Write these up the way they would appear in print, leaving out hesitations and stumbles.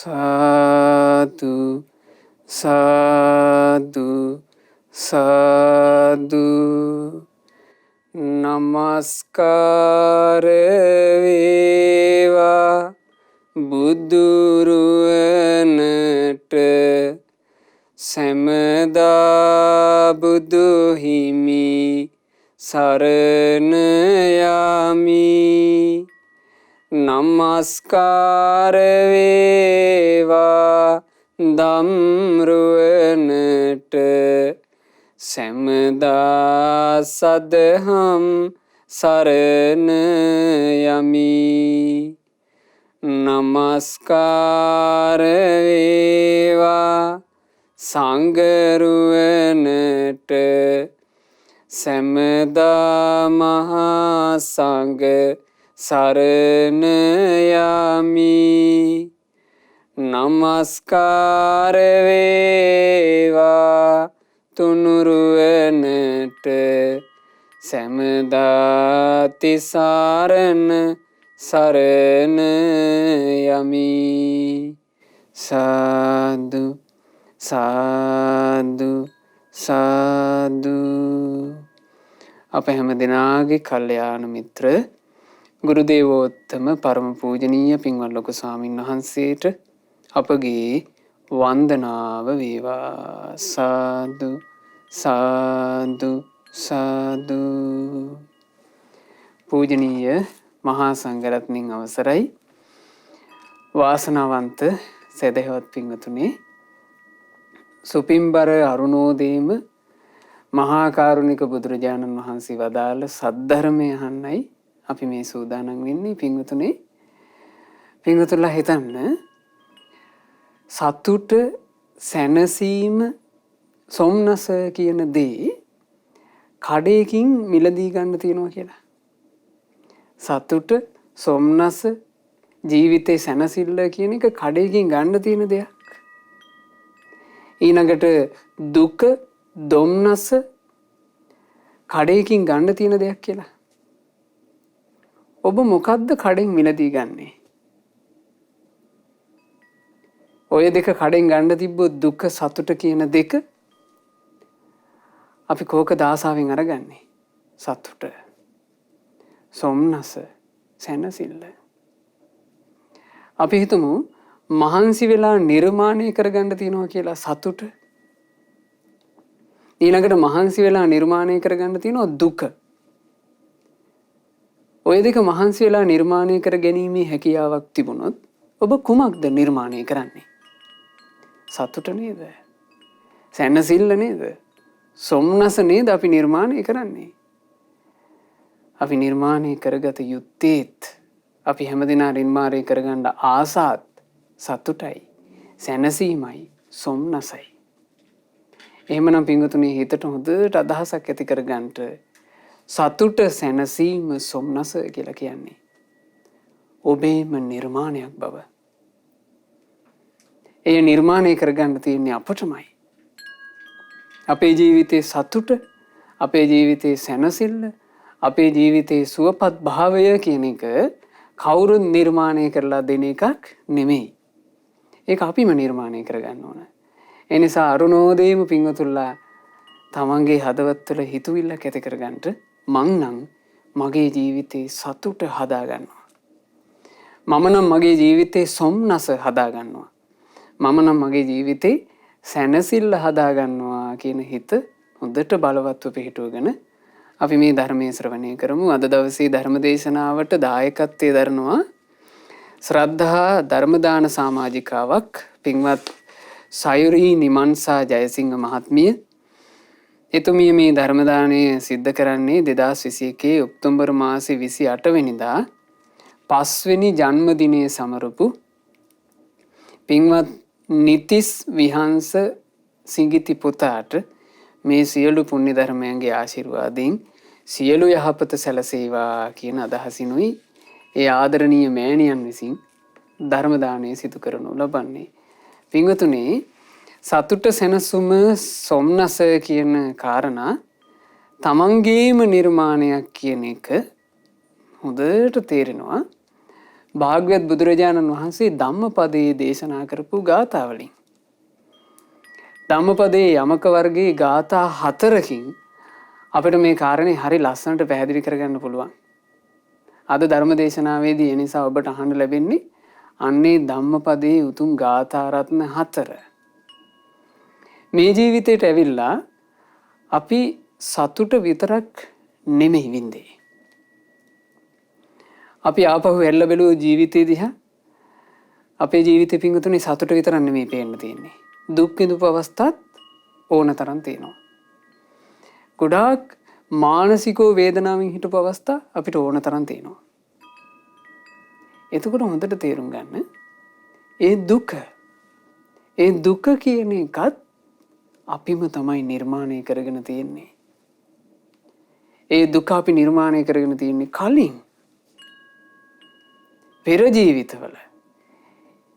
සාදු සාදු සාදු නමස්කාර වේවා බුදුරුවනට සැමදා බුදු හිමි සරණ යමි. නමස්කාර වේවා ධම්රුවනට සැමදා සදහම් සරණ යමි. නමස්කාර වේවා සංඝරුවනට සැමදා මහා සංඝ සරණ යමි. නමස්කාර වේවා තුනුරුවනට සැමදා තිසරණ සරණ යමි. සාදු සාදු සාදු. අප හැම දෙනාගේ කල්යාණ මිත්‍ර ගුරු දේවෝත්තම පරම පූජනීය පින්වත් ලොකු ස්වාමීන් වහන්සේට අපගේ වන්දනාව වේවා. සාදු සාදු සාදු. පූජනීය මහා සංඝරත්නයන් අවසරයි. වාසනාවන්ත සදහවත් පින්වතුනි, සුපින්බර අරුණෝදේම මහා කාරුණික බුදුරජාණන් වහන්සේ වදාළ සද්ධර්මය අහන්නයි අපි මේ සූදානම් වෙන්නේ. පින්වතුනි, පින්වතුන්ලා හිතන්න, සතුට, සැනසීම, සොම්නස කියන දේ කඩේකින් මිලදී ගන්න තියෙනවා කියලා. සතුට, සොම්නස, ජීවිතේ සැනසෙල්ල කියන එක කඩේකින් ගන්න තියෙන දෙයක්. ඊළඟට දුක, දොම්නස කඩේකින් ගන්න තියෙන දෙයක් කියලා. ඔබ මොකද්ද කඩෙන් මිලදී ගන්නෙ? ඔය දෙක කඩෙන් ගන්න තිබ්බොත් දුක, සතුට කියන දෙක අපි කෝකද ආසාවෙන් අරගන්නේ? සතුට, සොම්නස, සැනසෙල්ල. අපි හිතමු මහන්සි වෙලා නිර්මාණය කරගන්න තියෙනවා කියලා සතුට. ඊළඟට මහන්සි වෙලා නිර්මාණය කරගන්න තියෙනවා දුක. ඔය දෙක මහන්සි වෙලා නිර්මාණය කර ගැනීමේ හැකියාවක් තිබුණොත් ඔබ කුමක්ද නිර්මාණය කරන්නේ? සතුට නේද? සැනසෙල්ල නේද? සොම්නස නේද අපි නිර්මාණය කරන්නේ? අපි නිර්මාණය කරගත යුත්තේත්, අපි හැමදෙනා නිර්මාණය කරගන්න ආසාත් සතුටයි, සැනසීමයි, සොම්නසයි. එහෙමනම් පින්වතුනි, හිතට හොඳට අදහසක් ඇති කරගන්නට සතුට, සැනසීම, සොම්නස කියලා කියන්නේ ඔබේම නිර්මාණයක් බව. එය නිර්මාණය කරගන්න තියෙන්නේ අපටමයි. අපේ ජීවිතයේ සතුට, අපේ ජීවිතයේ සැනසෙල්ල, අපේ ජීවිතයේ සුවපත් භාවය කියන එක කවුරුත් නිර්මාණය කරලා දෙන එකක් නෙමෙයි. ඒක අපිම නිර්මාණය කරගන්න ඕන. ඒ නිසා අරුණෝදේම පින්වතුන්ලා තමන්ගේ හදවත් තුළ හිතුවිල්ලක් ඇති කරගන්නට මං නම් මගේ ජීවිතේ සතුට හදාගන්නවා. මම නම් මගේ ජීවිතේ සොම්නස හදාගන්නවා. මම නම් මගේ ජීවිතේ සැනසෙල්ල හදාගන්නවා කියන හිත හොඳට බලවත්ව පිහිටුවගෙන අපි මේ ධර්මයේ ශ්‍රවණය කරමු. අද දවසේ ධර්ම දේශනාවට දායකත්වයේ දරනවා ශ්‍රද්ධා ධර්මදාන සමාජිකාවක් පින්වත් සයුරී නිමන්සා ජයසිංහ මහත්මිය. එතුමිය මේ ධර්මදානය සිද්ධ කරන්නේ 2021 ඔක්තෝබර් මාසේ 28 වෙනිදා 5 වෙනි ජන්මදිනය සමරපු පින්වත් නිතිස් විහංස සිඟිති පුතාට මේ සියලු පුණ්‍ය ධර්මයන්ගේ ආශිර්වාදයෙන් සියලු යහපත සැලසේවා කියන අදහසිනුයි ඒ ආදරණීය මෑණියන් විසින් ධර්ම දානය සිදු කරනු ලබන්නේ. පින්වතුනි, සතුට, සැනසුම, සොම්නස කියන කාරණා තමන්ගේම නිර්මාණයක් කියන එක හොඳට තේරෙනවා භාග්‍යවත් බුදුරජාණන් වහන්සේ ධම්මපදයේ දේශනා කරපු ගාථාවලින්. ධම්මපදයේ යමක වර්ගයේ ගාථා 4කින් අපිට මේ කාරණේ හරි ලස්සනට පැහැදිලි කරගන්න පුළුවන්. අද ධර්ම දේශනාවේදී ඒ නිසා ඔබට අහන්න ලැබෙන්නේ අන්නේ ධම්මපදයේ උතුම් ගාථා රත්න 4. මේ ජීවිතේට ඇවිල්ලා අපි සතුට විතරක් නෙමෙයි වින්දේ. අපි ආපහු එල්ල බැලුව ජීවිතේ දිහා අපේ ජීවිතේ පිංගුතුනි සතුට විතරක් නෙමෙයි පේන්න තියෙන්නේ. දුක් විඳපු අවස්ථාත් ඕන තරම් තියෙනවා. ගොඩාක් මානසිකව වේදනාවෙන් හිටපු අවස්ථා අපිට ඕන තරම් තියෙනවා. එතකොට හොඳට තේරුම් ගන්න ඒ දුක කියන එකත් අපිම තමයි නිර්මාණය කරගෙන තියෙන්නේ. ඒ දුක අපි නිර්මාණය කරගෙන තියෙන්නේ කලින් පෙර ජීවිතවල.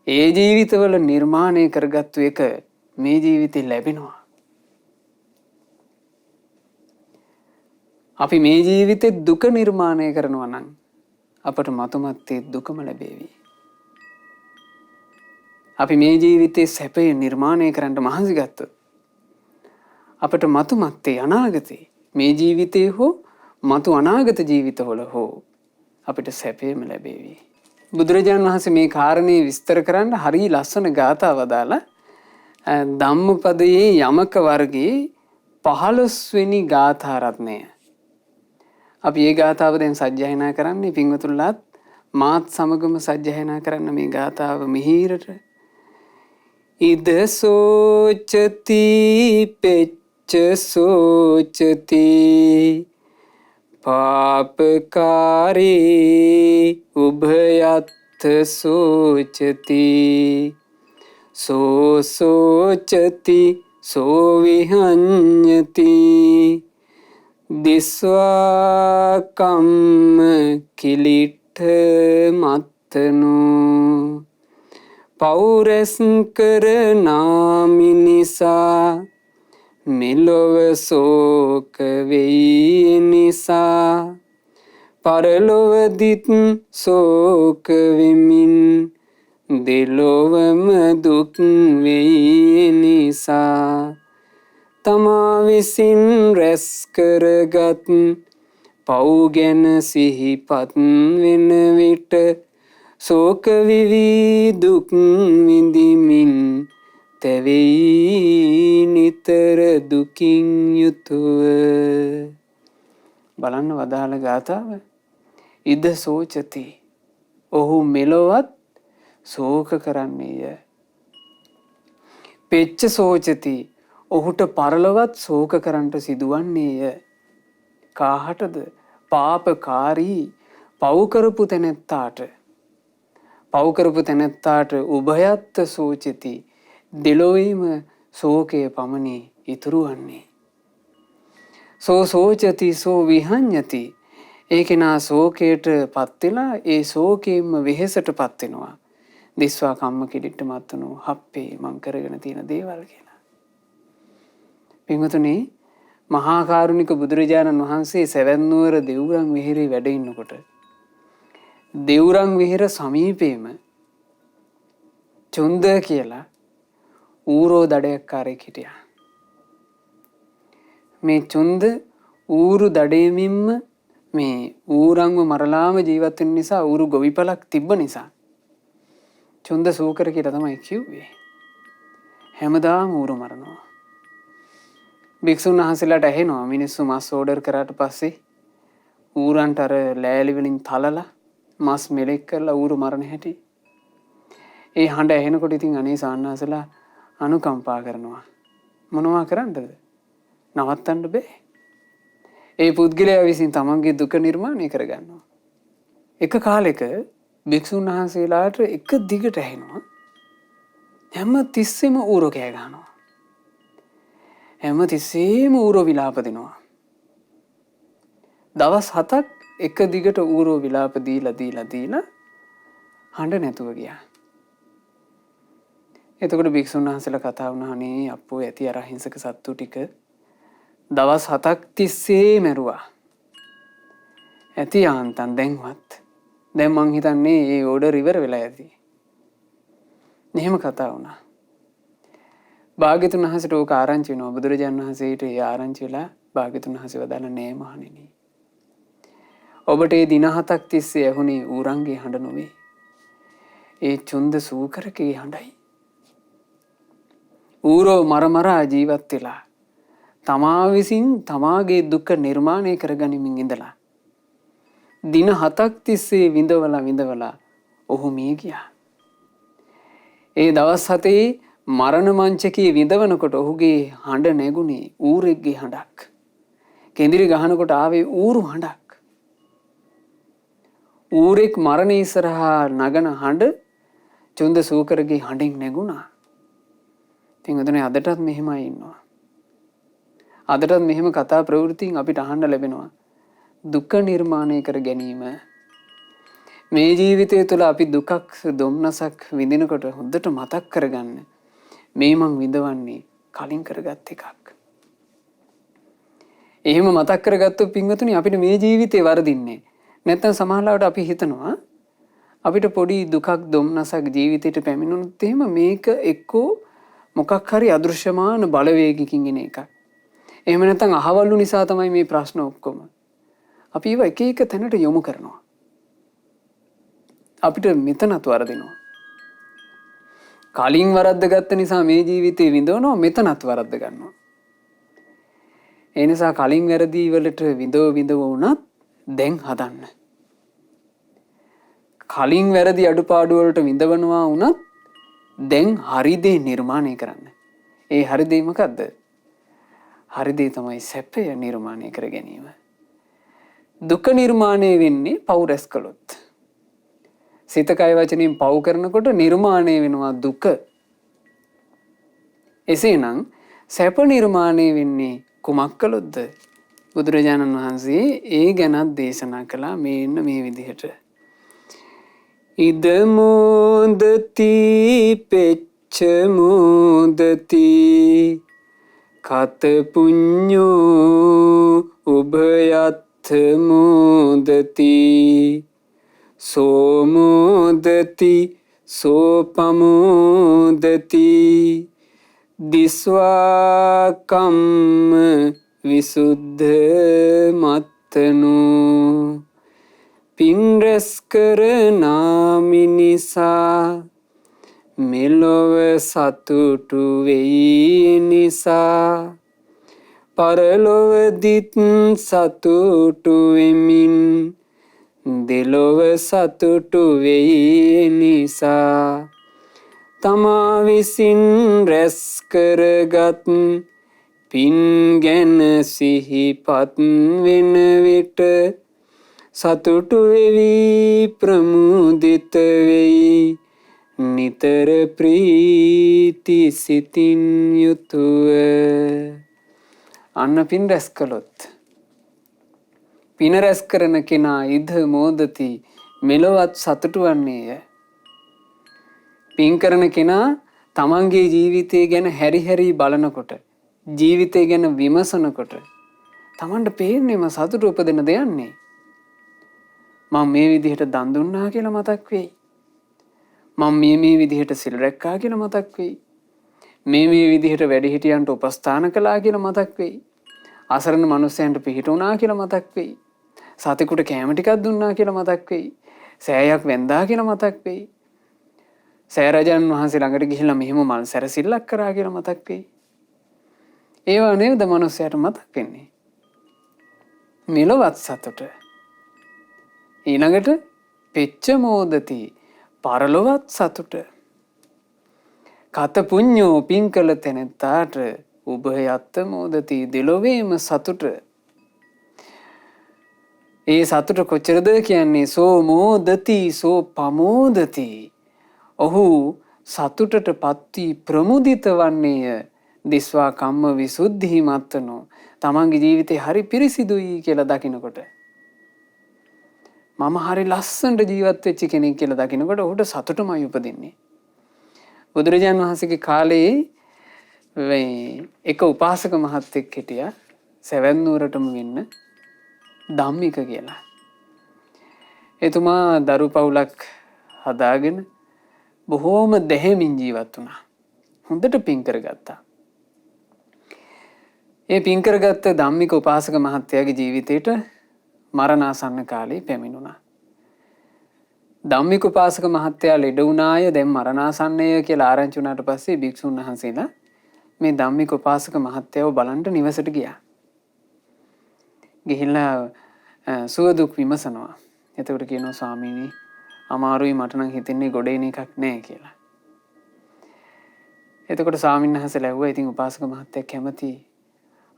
ඒ ජීවිතවල නිර්මාණය කරගත්තු එක මේ ජීවිතේ ලැබෙනවා. අපි මේ ජීවිතේ දුක නිර්මාණය කරනවා නම් අපට මතුමත්තේ දුකම ලැබේවි. අපි මේ ජීවිතේ සැපය නිර්මාණය කරන්න මහන්සි ගත්තොත් අපට මතුමත්තේ අනාගතේ මේ ජීවිතේ හෝ මතු අනාගත ජීවිතවල හෝ අපිට සැපයම ලැබේවි. බුදුරජාණන් වහන්සේ මේ කාරණේ විස්තර කරන්න හරි ලස්සන ගාථාවක් දාලා ධම්මපදයේ යමක වර්ගයේ 15 වෙනි ගාථා රත්නය. අපි මේ ගාථාව දැන් සජ්ජායනා කරන්නේ පින්වතුන්ලාත් මාත් සමගම සජ්ජායනා කරන්න මේ ගාථාව මිහිරට. ඉද සෝචති පෙච්ච සෝචති පාපකාරී උභයත් සෝචති සෝචති සෝවිහඤ්ඤති දිස්වා කම්ම කිලිට්ඨ මත්තනු පෞරස්කර නාමිනිසා මෙලොව සෝක වෙයි නිසා පරලොවදිත් සෝක වෙමින් දෙලොවම දුක් වෙයි නිසා තමා විසින් රැස් කරගත් පව් ගැන සිහිපත් වෙන විට සෝක විවි දුක් විඳිමින් තැවෙයි නිතර දුකින් යුතුව. බලන්න වදාළ ගාථාව. ඉද සෝචති ඔහු මෙලොවත් ශෝක කරන්නේය. පෙච්ච සෝචති ඔහුට පරලොවත් ශෝක කරන්නට සිදුවන්නේය. කාහටද? පාපකාරී පව් කරපු තැනැත්තාට. පව් කරපු තැනැත්තාට උභයත්ත සෝචති දෙලොවේම ශෝකය පමණි ඉතුරු වන්නේ. සෝ සෝචති සෝ විහඤ්ඤති ඒ කෙනා ශෝකයට පත් වෙලා ඒ ශෝකයෙන්ම වෙහෙසට පත් වෙනවා. දිස්වා කම්ම කිලිට්ඨ මත්තනෝ හප්පේ මං කරගෙන තියෙන දේවල් කියලා. පින්වතුනි මහා කරුණික බුදුරජාණන් වහන්සේ සෙවැන් නුවර දෙව්රම් විහෙරේ වැඩ ඉන්නකොට දෙව්රම් විහෙර සමීපයේම චුන්ද කියලා ඌරෝ දඩයක්කාරයෙක් හිටියා. මේ චුන්ද ඌරු දඩයමින්ම මේ ඌරන්ව මරලාම ජීවත් වෙන නිසා ඌරු ගොවිපලක් තිබ්බ නිසා චුන්ද සූකර කියලා තමයි කිව්වේ. හැමදාම ඌරු මරනවා. භික්ෂුන් වහන්සේලාට ඇහෙනවා මිනිස්සු මස් ඕඩර් කරාට පස්සේ ඌරන්ට අර ලෑලි වලින් තලලා මස් මෙලෙක් කරලා ඌරු මරණ හැටි. ඒ හඬ ඇහෙනකොට ඉතින් අනේ සාන්නාසලා අනුකම්පා කරනවා. මොනවා කරන්නද? නවත්තන්න බෑ. ඒ පුද්ගලයා විසින් තමන්ගේ දුක නිර්මාණය කරගන්නවා. එක කාලෙක භික්ෂුන් වහන්සේලාට එක දිගට ඇහෙනවා හැම තිස්සෙම ඌරෝ කෑ ගහනවා. හැම තිස්සෙම ඌරෝ විලාප දෙනවා. දවස් 7ක් එක දිගට ඌරෝ විලාප දීලා හඬ නැතුව ගියා. එතකොට භික්ෂුන් වහන්සේලා කතා වුණා අනේ අප්පෝ ඇති අර අහිංසක සත්තු ටික දවස් 7ක් තිස්සේ මැරුවා. ඇති ආන්තන් දැන්වත් දැන් මං හිතන්නේ ඒ ඕඩර් ඉවර වෙලා ඇති. එහෙම කතා වුණා. භාග්‍යතුන් වහන්සේට ඕක ආරංචි වෙනවා. බුදුරජාණන් වහන්සේට ඒ ආරංචි වෙලා භාග්‍යතුන් වහන්සේ වදාළ නෑ මහණෙනි. ඔබට ඒ දින 7ක් තිස්සේ ඇහුනේ ඌරන්ගේ හඬ නොවේ. ඒ චුන්ද සූකරකගේ හඬයි. ඌරෝ මරමරා ජීවත් වෙලා තමා විසින් තමාගේ දුක නිර්මාණය කරගනිමින් ඉඳලා දින 7ක් තිස්සේ විඳවලා ඔහු මිය ගියා. ඒ දවස් 7 මරණ මංචකයේ විඳවනකොට ඔහුගේ හඬ නැගුණේ ඌරෙක්ගේ හඬක්. කෙඳිරි ගහනකොට ආවේ ඌරු හඬක්. ඌරෙක් මරණ ඉස්සරහා නගන හඬ චුන්ද සූකරගේ හඬින් නැගුණා. ඉතින් ඔතන අදටත් මෙහෙමයි ඉන්නවා. අදටත් මෙහෙම කතා ප්‍රවෘත්තින් අපිට අහන්න ලැබෙනවා. දුක නිර්මාණය කර ගැනීම මේ ජීවිතය තුළ අපි දුකක් දුම්නසක් විඳිනකොට හොඳට මතක් කරගන්න. මේ මං විඳවන්නේ කලින් කරගත් එකක්. එහෙම මතක් කරගත්තොත් පින්වතුනි අපිට මේ ජීවිතේ වරදින්නේ. නැත්තම් සමහරවිට අපි හිතනවා අපිට පොඩි දුකක් දුම්නසක් ජීවිතේට පැමිණුනොත් එහෙම මේක එක්කෝ මොකක් හරි අදෘශ්‍යමාන බලවේගකින් එන එකක්. එහෙම නැත්නම් අහවලු නිසා තමයි මේ ප්‍රශ්න ඔක්කොම. අපි ඒව එක එක තැනට යොමු කරනවා. අපිට මෙතනත් වරදිනවා. කලින් වරද්ද ගත්ත නිසා මේ ජීවිතේ විඳවනවා මෙතනත් වරද්ද ගන්නවා. ඒ නිසා කලින් වැරදි වලට විඳව වුණත් දැන් හදන්න. කලින් වැරදි අඩුපාඩු වලට විඳවනවා වුණත් දැන් හරි දේ නිර්මාණය කරන්න. ඒ හරි දේ මොකද්ද? හරි දේ තමයි සැපය නිර්මාණය කර ගැනීම. දුක නිර්මාණය වෙන්නේ පව් රැස් කළොත්. සිත කය වචනෙන් පව් කරනකොට නිර්මාණය වෙනවා දුක. එසේනම් සැප නිර්මාණය වෙන්නේ කුමක් කළොත්ද? බුදුරජාණන් වහන්සේ ඒ ගැනත් දේශනා කළා මේන්න මේ විදිහට. ඉද මෝදති පෙච්ච මෝදති කත පුඤ්ඤෝ උභයත්ථ මෝදති සෝමෝදති සෝපමෝදති දිස්වා කම්ම විසුද්ධ මත්තනෝ පින් රැස් කරනා මිනිසා මෙලොව සතුටු වෙයි නිසා පරලොවදිත් සතුටු වෙමින් දෙලොව සතුටු වෙයි නිසා තමා විසින් රැස් කරගත් පින් ගැන සිහිපත් වෙන විට සතුටු වෙවි ප්‍රමුදිත වෙයි නිතර ප්‍රීති සිතින් යුතුව. අන්න පින් රැස් කළොත් පින රැස් කරන කෙනා ඉද මෝදති මෙලොවත් සතුටු වන්නේය. පින් කරන කෙනා තමන්ගේ ජීවිතය ගැන හැරි බලනකොට ජීවිතය ගැන විමසනකොට තමන්ට පේන්නේම සතුට උපදින දෙයන්නේ. මම මේ විදිහට දන් දුන්නා කියලා මතක් වෙයි. මම මේ විදිහට සිල් රැක්කා කියලා මතක් වෙයි. මේ විදිහට වැඩිහිටියන්ට උපස්ථාන කළා කියලා මතක් වෙයි. අසරණ මිනිස්සුන්ට පිහිටුණා කියලා මතක් වෙයි. සතෙකුට කැම ටිකක් දුන්නා කියලා මතක් වෙයි. සෑයක් වැන්දා කියලා මතක් වෙයි. සෑරජන් වහන්සේ ළඟට ගිහිල්ලා මෙහෙම මල් සැරසිල්ලක් කරා කියලා මතක් වෙයි. ඒවා නේද මිනිස්සයාට මතක් වෙන්නේ. මෙලොවත් සතුට. ඊළඟට පෙච්ච මෝදති පරලොවත් සතුට. කත පුඤ්ඤෝ පින් කළ තැනැත්තාට උභයත්ථ මෝදති දෙලොවේම සතුට. ඒ සතුට කොච්චරද කියන්නේ සෝ මෝදති සෝ පමෝදති. ඔහු සතුටට පත්වී ප්‍රමුදිත වන්නේය. දිස්වා කම්ම විසුද්ධි මත්තනෝ තමන්ගේ ජීවිතේ හරි පිරිසිදුයි කියලා දකිනකොට මම හරි ලස්සනට ජීවත් වෙච්ච කෙනෙක් කියලා දකිනකොට ඔහුට සතුටමයි උපදින්නේ. බුදුරජාණන් වහන්සේගේ කාලේ එක උපාසක මහත්තයෙක් හිටියා සෙවැන් නුවරටම වෙන්න ධම්මික කියලා. එතුමා දරු පවුලක් හදාගෙන බොහෝම දෙහෙමින් ජීවත් වුණා. හොඳට පින් කරගත්තා. ඒ පින් කරගත්ත ධම්මික උපාසක මහත්තයාගේ ජීවිතේට මරණාසන්න කාලේ පැමිණුණා. ධම්මික උපාසක මහත්තයා ලෙඩ වුණාය දැන් මරණාසන්නය කියලා ආරංචි වුණාට පස්සේ භික්ෂුන් වහන්සේලා මේ ධම්මික උපාසක මහත්තයාව බලන්න නිවසට ගියා. ගිහිල්ලා සුව දුක් විමසනවා. එතකොට කියනවා ස්වාමීනි අමාරුයි මට නම් හිතෙන්නේ ගොඩ එන එකක් නෑ කියලා. එතකොට ස්වාමීන් වහන්සේලා ඇහුවා ඉතින් උපාසක මහත්තයා කැමති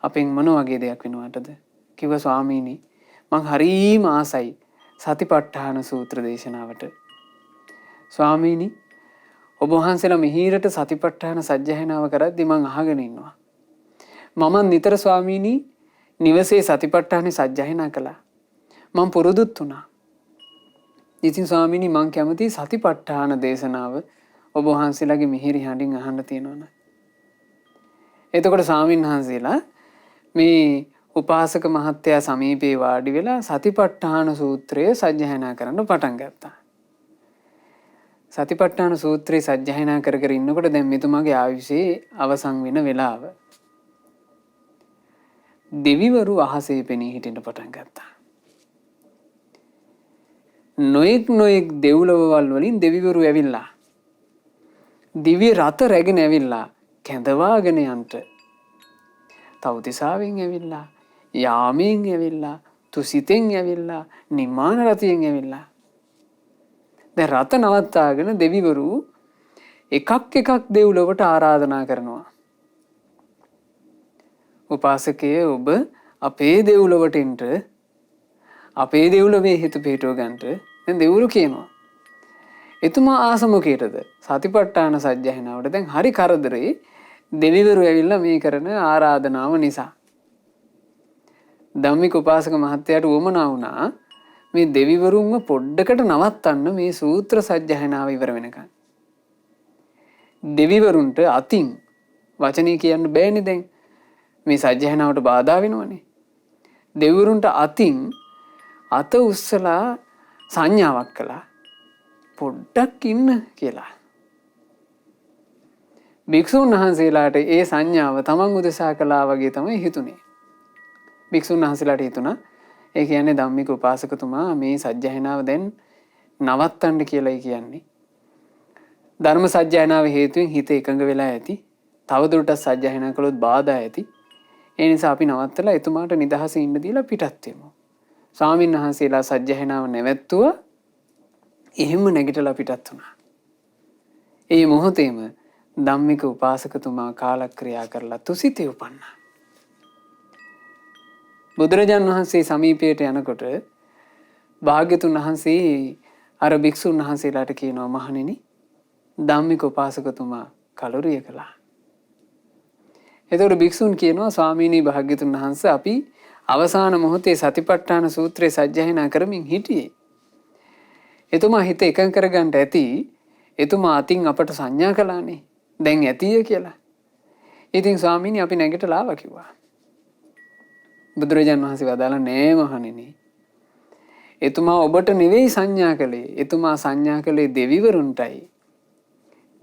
අපෙන් මොන වගේ දෙයක් වෙනවටද? කිව්වා ස්වාමීනි මං හරීම ආසයි සතිපට්ඨාන සූත්‍ර දේශනාවට. ස්වාමීනි ඔබ වහන්සේලා මිහිරට සතිපට්ඨාන සජ්ජායනාව කරද්දි මං අහගෙන ඉන්නවා. මම නිතර ස්වාමීනි නිවසේ සතිපට්ඨානේ සජ්ජායනා කළා. මං පුරුදුත් වුණා. ඉතින් ස්වාමීනි මං කැමති සතිපට්ඨාන දේශනාව ඔබ වහන්සේලාගේ මිහිරි හඬින් අහන්න තියෙනවනේ. එතකොට ස්වාමීන් වහන්සේලා මේ උපාසක මහත්තයා සමීපේ වාඩි වෙලා සතිපට්ඨාන සූත්‍රය සජ්ජායනා කරන්න පටන් ගත්තා. සතිපට්ඨාන සූත්‍රය සජ්ජායනා කර කර ඉන්නකොට දැන් මෙතුමාගේ ආයුෂේ අවසන් වෙන වෙලාව. දෙවිවරු අහසේ පෙනී හිටින්න පටන් ගත්තා. නොයෙක් දෙව්ලොවවල් වලින් දෙවිවරු ඇවිල්ලා දිව්‍ය රථ රැගෙන ඇවිල්ලා කැඳවාගෙන යන්ට තවතිසාවෙන් ඇවිල්ලා යාමයෙන් ඇවිල්ලා තුසිතෙන් ඇවිල්ලා නිමාන රථයෙන් ඇවිල්ලා දැන් රථ නවත්තාගෙන දෙවිවරු එකක් දෙව්ලොවට ආරාධනා කරනවා. උපාසකයේ ඔබ අපේ දෙව්ලොවට එන්න අපේ දෙව්ලොවේ හිත පිටව ගන්නට දැන් දෙව්ලොව කියනවා. එතුමා ආසමකයටද සතිපට්ඨාන සජ්ජායනාවට දැන් හරි කරදරේ දෙවිවරු ඇවිල්ලා මේ කරන ආරාධනාව නිසා. ධම්මික උපාසක මහත්තයාට උවමනා වුණා මේ දෙවිවරුන්ව පොඩ්ඩකට නවත්තන්න මේ සූත්‍ර සජ්ජායනාව ඉවර වෙනකන්. දෙවිවරුන්ට අතින් වචනේ කියන්න බෑනේ දැන් මේ සජ්ජායනාවට බාධා වෙනවනේ. දෙවිවරුන්ට අතින් අත උස්සලා සංඥාවක් කළා. පොඩ්ඩක් ඉන්න කියලා. භික්ෂුන් වහන්සේලාට ඒ සංඥාව තමන් උදෙසා කළා වගේ තමයි හිතුනේ. භික්ෂුන් වහන්සේලාට හිතුණා ඒ කියන්නේ ධම්මික උපාසකතුමා මේ සජ්ජායනාව දැන් නවත්තන්න කියලායි කියන්නේ. ධර්ම සජ්ජායනාවේ හේතුවෙන් හිත එකඟ වෙලා ඇති. තවදුරටත් සජ්ජායනා කළොත් බාධා ඇති. ඒ නිසා අපි නවත්තලා එතුමාට නිදහසේ ඉන්න දීලා පිටත් වෙමු. ස්වාමීන් වහන්සේලා සජ්ජායනාව නැවැත්තුවා. එහෙම නැගිටලා පිටත් වුණා. ඒ මොහොතේම ධම්මික උපාසකතුමා කාලක්‍රියා කරලා තුසිතේ උපන්නා. බුදුරජාන් වහන්සේ සමීපයට යනකොට භාග්‍යතුන් වහන්සේ අර භික්ෂුන් වහන්සේලාට කියනවා මහණෙනි ධම්මික උපාසකතුමා කලුරිය කළා. එතකොට භික්ෂුන් කියනවා ස්වාමීනි භාග්‍යතුන් වහන්සේ අපි අවසාන මොහොතේ සතිපට්ඨාන සූත්‍රය සජ්ජායනා කරමින් හිටියේ. එතුමා හිත එකඟ කරගන්න ඇති. එතුමා අතින් අපට සංඥා කළානේ. දැන් ඇතිය කියලා. ඉතින් ස්වාමීනි අපි නැගිටලා ආවා කිව්වා. බුදුරජාණන් වහන්සේ වදාලා නෑ මහණෙනි. එතුමා ඔබට නෙවෙයි සංඥා කළේ. එතුමා සංඥා කළේ දෙවිවරුන්ටයි.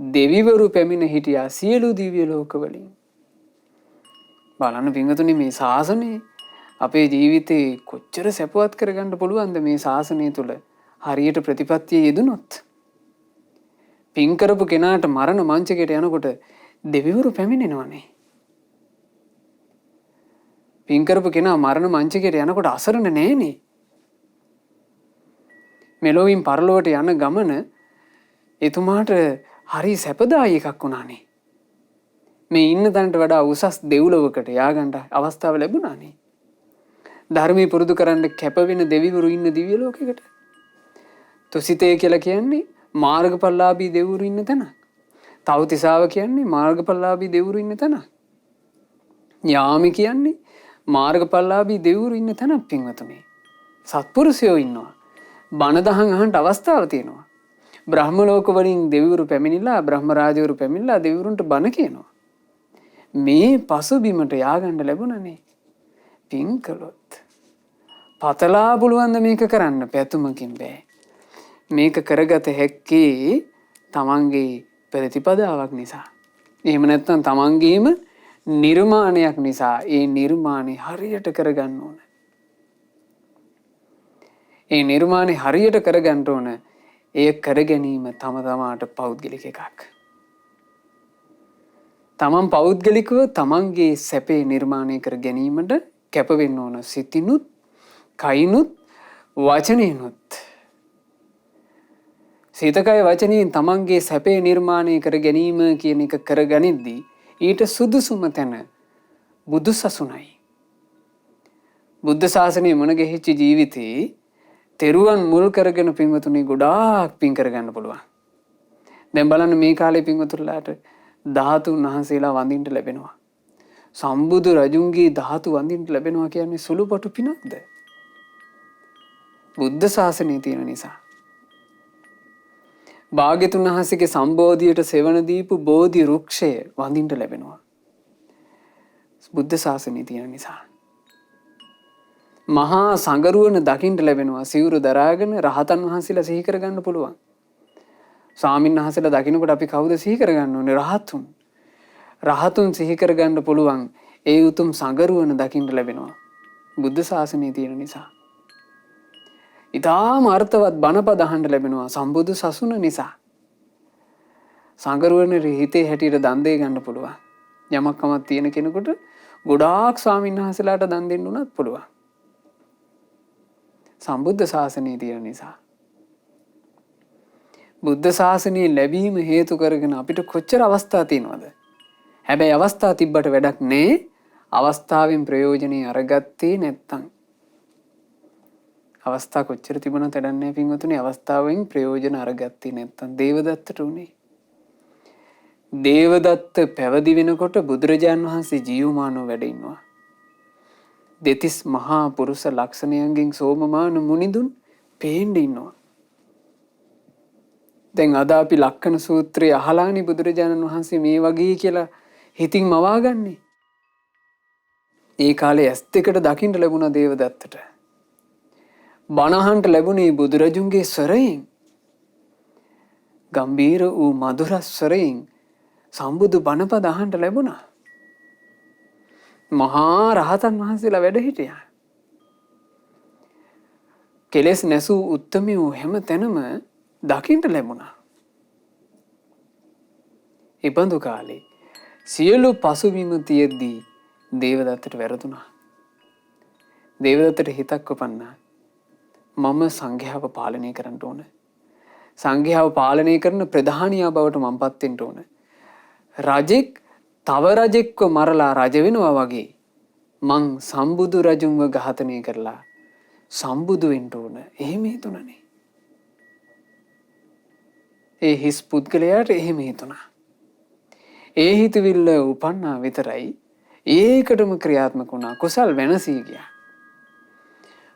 දෙවිවරු පැමිණ හිටියා සියලු දිව්‍ය ලෝකවලින්. බලන්න පින්වතුනි මේ ශාසනය අපේ ජීවිතේ කොච්චර සැපවත් කරගන්න පුළුවන්ද මේ ශාසනය තුල හරියට ප්‍රතිපත්තිය යෙදුනොත්. පින් කරපු කෙනාට මරණ මංචකයට යනකොට දෙවිවරු පැමිණෙනවනේ. පින් කරපු කෙනා මරණ මංචකයට යනකොට අසරණ නෑනේ. මෙලොවින් පරලොවට යන ගමන එතුමාට හරි සැපදායි එකක් වුණානේ. මේ ඉන්න තැනට වඩා උසස් දෙව්ලොවකට ය아가න්න අවස්ථාව ලැබුණානේ. ධර්මයේ පුරුදු කරන්න කැප වෙන දෙවිවරු ඉන්න දිව්‍ය ලෝකයකට. තුසිතේ කියලා කියන්නේ මාර්ගඵලලාභී දෙවිවරු ඉන්න තැන. තවතිසාව කියන්නේ මාර්ගඵලලාභී දෙවිවරු ඉන්න තැන. යාමි කියන්නේ මාර්ගඵලලාභී දෙවිවරු ඉන්න තැන පින්වතුනි. සත්පුරුෂයෝ ඉන්නවා. බණ දහම් අහන්න අවස්ථාව තියෙනවා. බ්‍රහ්ම ලෝක වලින් දෙවිවරු පැමිණිලා බ්‍රහ්ම රාජවරු පැමිණිලා දෙවිවරුන්ට බණ කියනවා. මේ පසුබිමට ය아가න්න ලැබුණනේ. පින් කළොත් පතලා පුළුවන් ද මේක කරන්න පැතුමකින් බෑ. මේක කරගත හැක්කේ තමන්ගේ ප්‍රතිපදාවක් නිසා. එහෙම නැත්නම් තමන්ගේම නිර්මාණයක් නිසා. ඒ නිර්මාණය හරියට කරගන්න ඕන. ඒ නිර්මාණය හරියට කරගන්න ඕන. එය කර ගැනීම තම තමාට පෞද්ගලික එකක්. තමන් පෞද්ගලිකව තමන්ගේ සැපේ නිර්මාණය කර ගැනීමට කැප වෙන්න ඕන. සිතිනුත්, කයිනුත්, වචනයනුත්. සිත, කය, වචනයෙන් තමන්ගේ සැපේ නිර්මාණය කර ගැනීම කියන එක කරගනිද්දී ඊට සුදුසුම තැන බුදු සසුනයි. බුද්ධ ශාසනය මුණ ගැහිච්ච ජීවිතේ තෙරුවන් මුල් කරගෙන පින්වතුනි ගොඩාක් පින් කරගන්න පුළුවන්. දැන් බලන්න මේ කාලේ පින්වතුන්ලාට ධාතුන් වහන්සේලා වඳින්න ලැබෙනවා. සම්බුදු රජුන්ගේ ධාතු වඳින්න ලැබෙනවා කියන්නේ සුළුපටු පිනක්ද? බුද්ධ ශාසනය තියෙන නිසා. භාග්‍යතුන් වහන්සේගේ සම්බෝධියට සෙවණ දීපු බෝධි වෘක්ෂය වඳින්න ලැබෙනවා. බුද්ධ ශාසනය තියෙන නිසා. මහා සංගරුවන දකින්න ලැබෙනවා. සිවුරු දරාගෙන රහතන් වහන්සේලා සිහි කරගන්න පුළුවන්. ස්වාමීන් වහන්සේලා දකින්නකොට අපි කවුද සිහි කරගන්න ඕනේ? රහතුන්. රහතුන් සිහි කරගන්න පුළුවන්. ඒ උතුම් සංගරුවන දකින්න ලැබෙනවා. බුද්ධ ශාසනය තියෙන නිසා. ඉතාම අර්ථවත් බණපද අහන්න ලැබෙනවා සම්බුදු සසුන නිසා. සංගරුවන හිතේ හැටියට දන් දෙය ගන්න පුළුවන්. යමක් කමක් තියෙන කෙනෙකුට ගොඩාක් ස්වාමීන් වහන්සේලාට දන් දෙන්න උනත් පුළුවන්. සම්බුද්ධ ශාසනය තියෙන නිසා. බුද්ධ ශාසනය ලැබීම හේතු කරගෙන අපිට කොච්චර අවස්ථා තියෙනවද? හැබැයි අවස්ථා තිබ්බට වැඩක් නෑ. අවස්ථාවෙන් ප්‍රයෝජනෙ අරගත්තේ නැත්තම්. අවස්ථා කොච්චර තිබුණත් වැඩක් නෑ පින්වතුනි. අවස්ථාවෙන් ප්‍රයෝජන අරගත්තේ නැත්තම් දේවදත්තට උනේ. දේවදත්ත පැවිදි වෙනකොට බුදුරජාන් වහන්සේ ජීවමානව වැඩ ඉන්නවා. දෙතිස් මහා පුරුෂ ලක්ෂණයන්ගෙන් සෝමමාන මුනිදුන් පේන්න ඉන්නවා. දැන් අද අපි ලක්කන සූත්‍රය අහලානි බුදුරජාණන් වහන්සේ මේ වගේ කියලා හිතින් මවාගන්නේ. ඒ කාලේ ඇස් දෙකට දකින්න ලැබුණා දේවදත්තට. බණහන්ට ලැබුණේ බුදුරජුන්ගේ ස්වරයෙන්. ගම්බීර වූ මధుර ස්වරයෙන් සම්බුදු බණපද අහන්න ලැබුණා. මහා රහතන් වහන්සේලා වැඩ හිටියා. කෙලෙස් නැසූ උත්තමයෝ හැම තැනම දකින්න ලැබුණා. ඉබඳු කාලේ සියලු පසුබිම තියෙද්දී දේවදත්තට වැරදුනා. දේවදත්තට හිතක් උපන්නා. මම සංඝයාව පාලනය කරන්න ඕන. සංඝයාව පාලනය කරන ප්‍රධානියා බවට මමපත් වෙන්න ඕන. රජෙක් තව රජෙක්ව මරලා රජ වෙනවා වගේ මං සම්බුදු රජුන්ව ඝාතනය කරලා සම්බුදු වෙන්න ඕන. එහෙම හිතුණනේ. ඒ හිස් පුද්ගලයාට එහෙම හිතුණා. ඒ හිතවිල්ල උපන්නා විතරයි ඒකටම ක්‍රියාත්මක වුණා. කුසල් වෙනසී ගියා.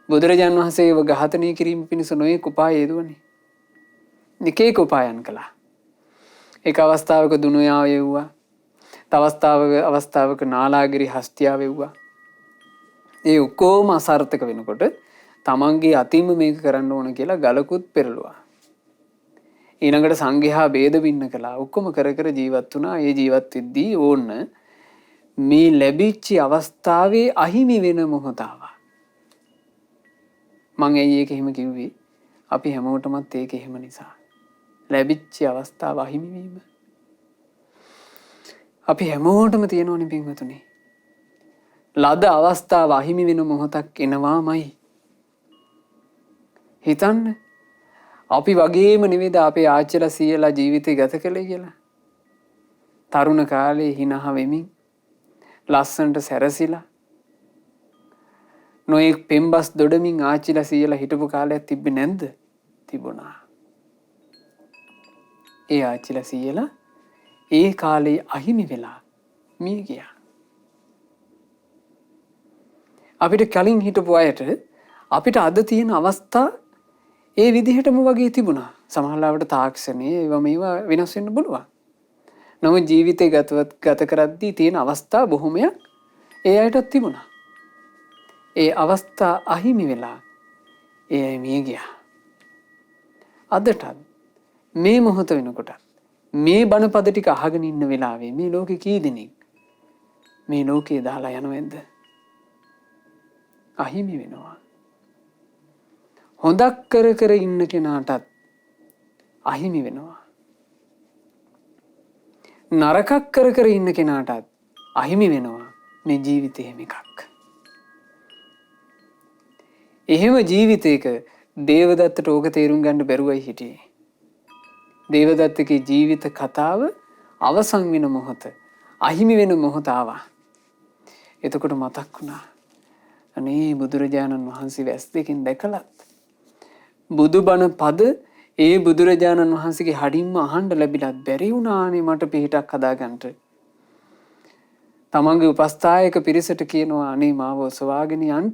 බුදුරජාන් වහන්සේව ඝාතනය කිරීම පිණිස නොයෙක් උපාය යෙදුවනේ. එක එක උපායන් කළා. එක අවස්ථාවක දුනුයා වේවුවා. තව අවස්ථාවක නාලාගිරි හස්තියා වේවුවා. ඒ ඔක්කොම අසාර්ථක වෙනකොට තමන්ගේ අතින්ම මේක කරන්න ඕන කියලා ගලකුත් පෙරළුවා. ඊළඟට සංඝයා ભેද බින්න කළා. ඔක්කොම කර කර ජීවත් වුණා. ඒ ජීවත් වෙද්දී ඕන්න මේ ලැබිච්ච අවස්ථාවේ අහිමි වෙන මොහොත ආවා. මං ඇයි ඒක එහෙම කිව්වේ? අපි හැමෝටමත් ඒක එහෙම නිසා. ලැබිච්ච අවස්ථාව අහිමි වීම. අපි හැමෝටම තියෙනවනේ පින්වතුනි. ලද අවස්ථාව අහිමි වෙන මොහොතක් එනවාමයි. හිතන්න. අපි වගේම නෙවෙයිද අපේ ආච්චිලා සීයලා ජීවිතය ගත කළේ කියලා. තරුණ කාලේ හිනහ වෙමින් ලස්සනට සැරසිලා නොයෙක් පෙම්බස් දොඩමින් ආච්චිලා සීයලා හිටපු කාලයක් තිබ්බේ නැද්ද? තිබුණා. ඒ ආච්චිලා සීයලා ඒ කාලේ අහිමි වෙලා මිය ගියා. අපිට කලින් හිටපු අයට අපිට අද තියෙන අවස්ථා ඒ විදිහටම වගේ තිබුණා. සමහරවිට තාක්ෂණයේ ඒවා මේවා වෙනස් වෙන්න පුළුවන්. නමුත් ජීවිතේ ගත කරද්දී තියෙන අවස්ථා බොහොමයක් ඒ අයටත් තිබුණා. ඒ අවස්ථා අහිමි වෙලා ඒ අය මිය ගියා. අදටත් මේ මොහොත වෙනකොට මේ බණපද ටික අහගෙන ඉන්න වෙලාවේ මේ ලෝකේ කී දෙනෙක් මේ ලෝකේ දාලා යනවද? අහිමි වෙනවා. හොඳක් කර කර ඉන්න කෙනාටත් අහිමි වෙනවා. නරකක් කර කර ඉන්න කෙනාටත් අහිමි වෙනවා මේ ජීවිතේම එකක්. එහෙම ජීවිතයක දේවදත්තට ඕක තේරුම් ගන්න බැරුවයි හිටියේ. දේවදත්තගේ ජීවිත කතාව අවසන් වෙන මොහොත, අහිමි වෙන මොහොත ආවා. එතකොට මතක් වුණා අනේ බුදුරජාණන් වහන්සේ වැස් දෙකින් දැකලත් බුදුබණ පද ඒ බුදුරජාණන් වහන්සේගේ හඩින්ම අහන්න ලැබිලත් බැරි වුණානේ මට පිටක් හදාගන්න. තමන්ගේ උපස්ථායක පිරිසට කියනවා අනේ මාව ඔසවාගෙන යන්න.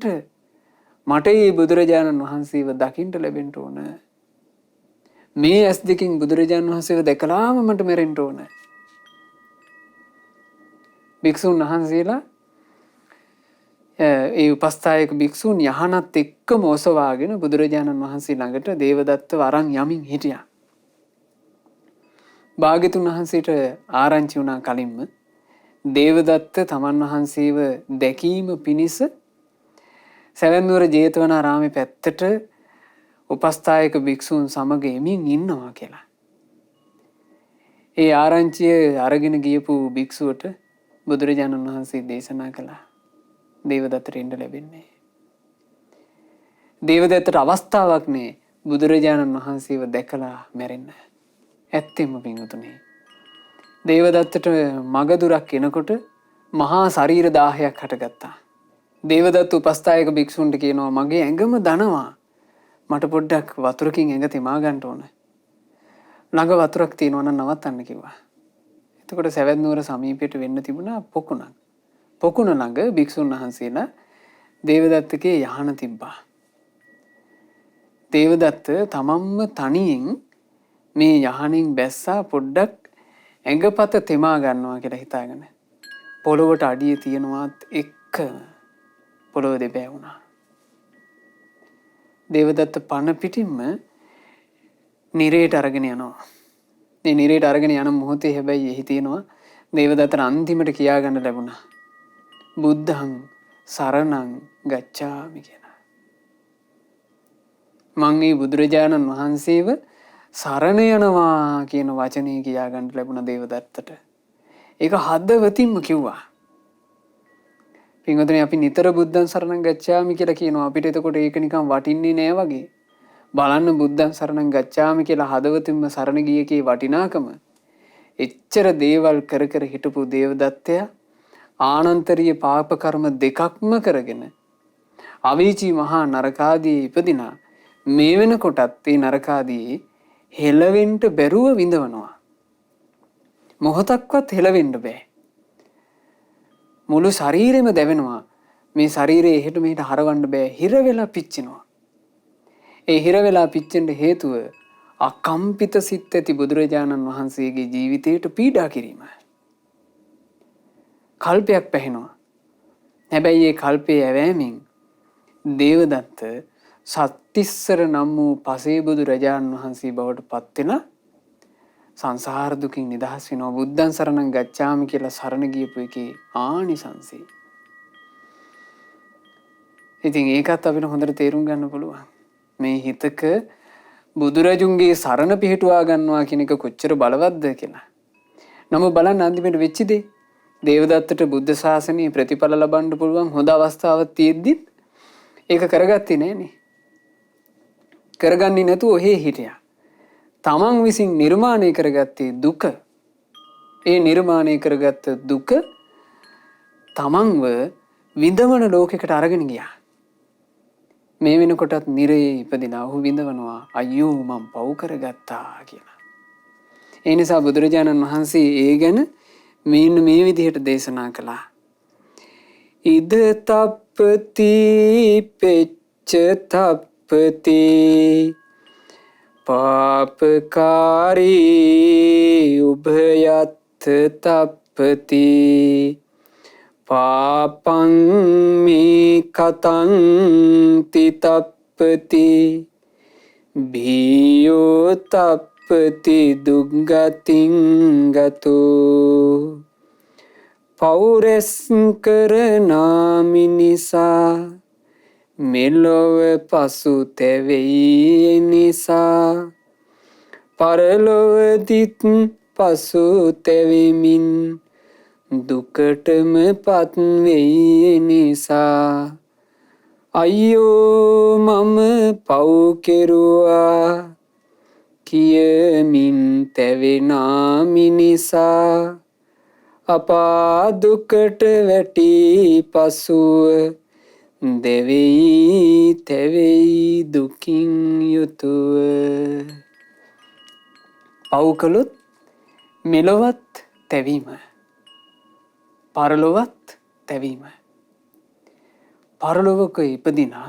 මට මේ බුදුරජාණන් වහන්සේව දකින්න ලැබෙන්න ඕන. මේ ඇස් දෙකින් බුදුරජාණන් වහන්සේව දැකලාම මට මැරෙන්න ඕන. භික්ෂුන් වහන්සේලා ඒ උපස්ථායක භික්ෂුන් යහනත් එක්කම ඔසවාගෙන බුදුරජාණන් වහන්සේ ළඟට දේවදත්තව අරන් යමින් හිටියා. භාග්‍යතුන් වහන්සේට ආරංචි වුණා කලින්ම දේවදත්ත තමන් වහන්සේව දැකීම පිණිස සැවැන්නුවර ජේතවනාරාමේ පැත්තට උපස්ථායක භික්ෂූන් සමග එමින් ඉන්නවා කියලා. ඒ ආරංචිය අරගෙන ගියපු භික්ෂුවට බුදුරජාණන් වහන්සේ දේශනා කළා. දේවදත්තට එන්න ලැබෙන්නේ. දේවදත්තට අවස්ථාවක් නෑ බුදුරජාණන් වහන්සේව දැකලා මැරෙන්න. ඇත්තෙම පින්වතුනි. දේවදත්තට මගදුරක් එනකොට මහා ශරීර දාහයක් හටගත්තා. දේවදත්ත උපස්ථායක භික්ෂුන්ට කියනවා මගේ ඇඟම දනවා. මට පොඩ්ඩක් වතුරකින් ඇඟ තෙමා ගන්න ඕන. ළඟ වතුරක් තියෙනවා නම් නවත්තන්න කිව්වා. එතකොට සැවැත්නුවර සමීපයට වෙන්න තිබුණා පොකුණක්. පොකුණ ළඟ භික්ෂුන් වහන්සේලා දේවදත්තගේ යහන තිබ්බා. දේවදත්ත තමන්ම තනියෙන් මේ යහනින් බැස්සා පොඩ්ඩක් ඇඟපත තෙමා ගන්නවා කියලා හිතාගෙන පොළොවට අඩිය තියනවාත් එක්ක පොළොව දෙබෑ වුණා. දේවදත්ත පණ පිටින්ම නිරේට අරගෙන යනවා. මේ නිරේට අරගෙන යන මොහොතේ හැබැයි එහි තියෙනවා දේවදත්තට අන්තිමට කියාගන්න ලැබුණා. බුද්ධං සරණං ගච්ඡාමි කියලා. මං මේ බුදුරජාණන් වහන්සේව සරණ යනවා කියන වචනේ කියාගන්න ලැබුණ දේවදත්තට. ඒක හදවතින්ම කිව්වා. පින්වතුනි අපි නිතර බුද්ධං සරණං ගච්ඡාමි කියලා කියනවා. අපිට එතකොට ඒක නිකන් වටින්නේ නෑ වගේ. බලන්න බුද්ධං සරණං ගච්ඡාමි කියලා හදවතින්ම සරණ ගියකේ වටිනාකම. එච්චර දේවල් කර කර හිටපු දේවදත්තයා ආනන්තරීය පාප කර්ම දෙකක්ම කරගෙන අවීචී මහා නරකාදී ඉපදිනා. මේ වෙනකොටත් ඒ නරකාදී හෙලවෙන්න බැරුව විඳවනවා. මොහොතක්වත් හෙලවෙන්න බෑ. මුළු ශරීරෙම දැවෙනවා. මේ ශරීරය එහෙට මෙහෙට හරවන්න බෑ. හිර වෙලා පිච්චෙනවා. ඒ හිර වෙලා පිච්චෙන්න හේතුව අකම්පිත සිත් ඇති බුදුරජාණන් වහන්සේගේ ජීවිතයට පීඩා කිරීම. කල්පයක් පැහෙනවා. හැබැයි මේ කල්පයේ ඇවෑමෙන් දේවදත්ත සත්තිස්සර නම් වූ පසේ බුදුරජාණන් වහන්සේ බවට පත් වෙන සංසාර දුකින් නිදහස් වෙනවා. බුද්ධං සරණං ගච්ඡාමි කියලා සරණ ගියපු එකේ ආනිසංසය. ඉතින් ඒකත් අපිට හොඳට තේරුම් ගන්න පුළුවන්. මේ හිතක බුදුරජුන්ගේ සරණ පිහිටුවා ගන්නවා කියන එක කොච්චර බලවත්ද කියලා. නමුත් බලන්න අන්තිමට වෙච්ච දේ දේවදත්තට බුද්ධ ශාසනයේ ප්‍රතිඵල ලබන්න පුළුවන් හොඳ අවස්ථාවක් තියෙද්දිත් ඒක කරගත්තේ නෑනේ. කරගන්නේ නැතුව ඔහේ හිටියා. තමන් විසින් නිර්මාණය කරගත්තේ දුක. ඒ නිර්මාණය කරගත්ත දුක තමන්ව විඳවන ලෝකයකට අරගෙන ගියා. මේ වෙනකොටත් නිරයේ ඉපදිලා ඔහු විඳවනවා අයියෝ මම පව් කරගත්තා කියලා. ඒ නිසා බුදුරජාණන් වහන්සේ ඒ ගැන මෙන්න මේ විදිහට දේශනා කළා. ඉද තප්පති පෙච්ච තප්පති පාපකාරී උභයත් තප්පති පාපං මේ කතං තිතප්පති භීයෝ තප්පති දුග්ගතින් ගතෝ පෞරස් කරනා මිනිසා මෙලොව පසු තැවෙයි නිසා පරලොවදිත් පසු තැවෙමින් දුකටම පත්වෙයි නිසා අයියෝ මම පව් කෙරුවා කියමින් තැවෙනා මිනිසා අපා දුකට වැටි පසුව දෙවෙයි තැවෙයි දුකින් යුතුව. පව් කළොත් මෙලොවත් තැවීම, පරලොවත් තැවීම. පරලොවක ඉපදිනා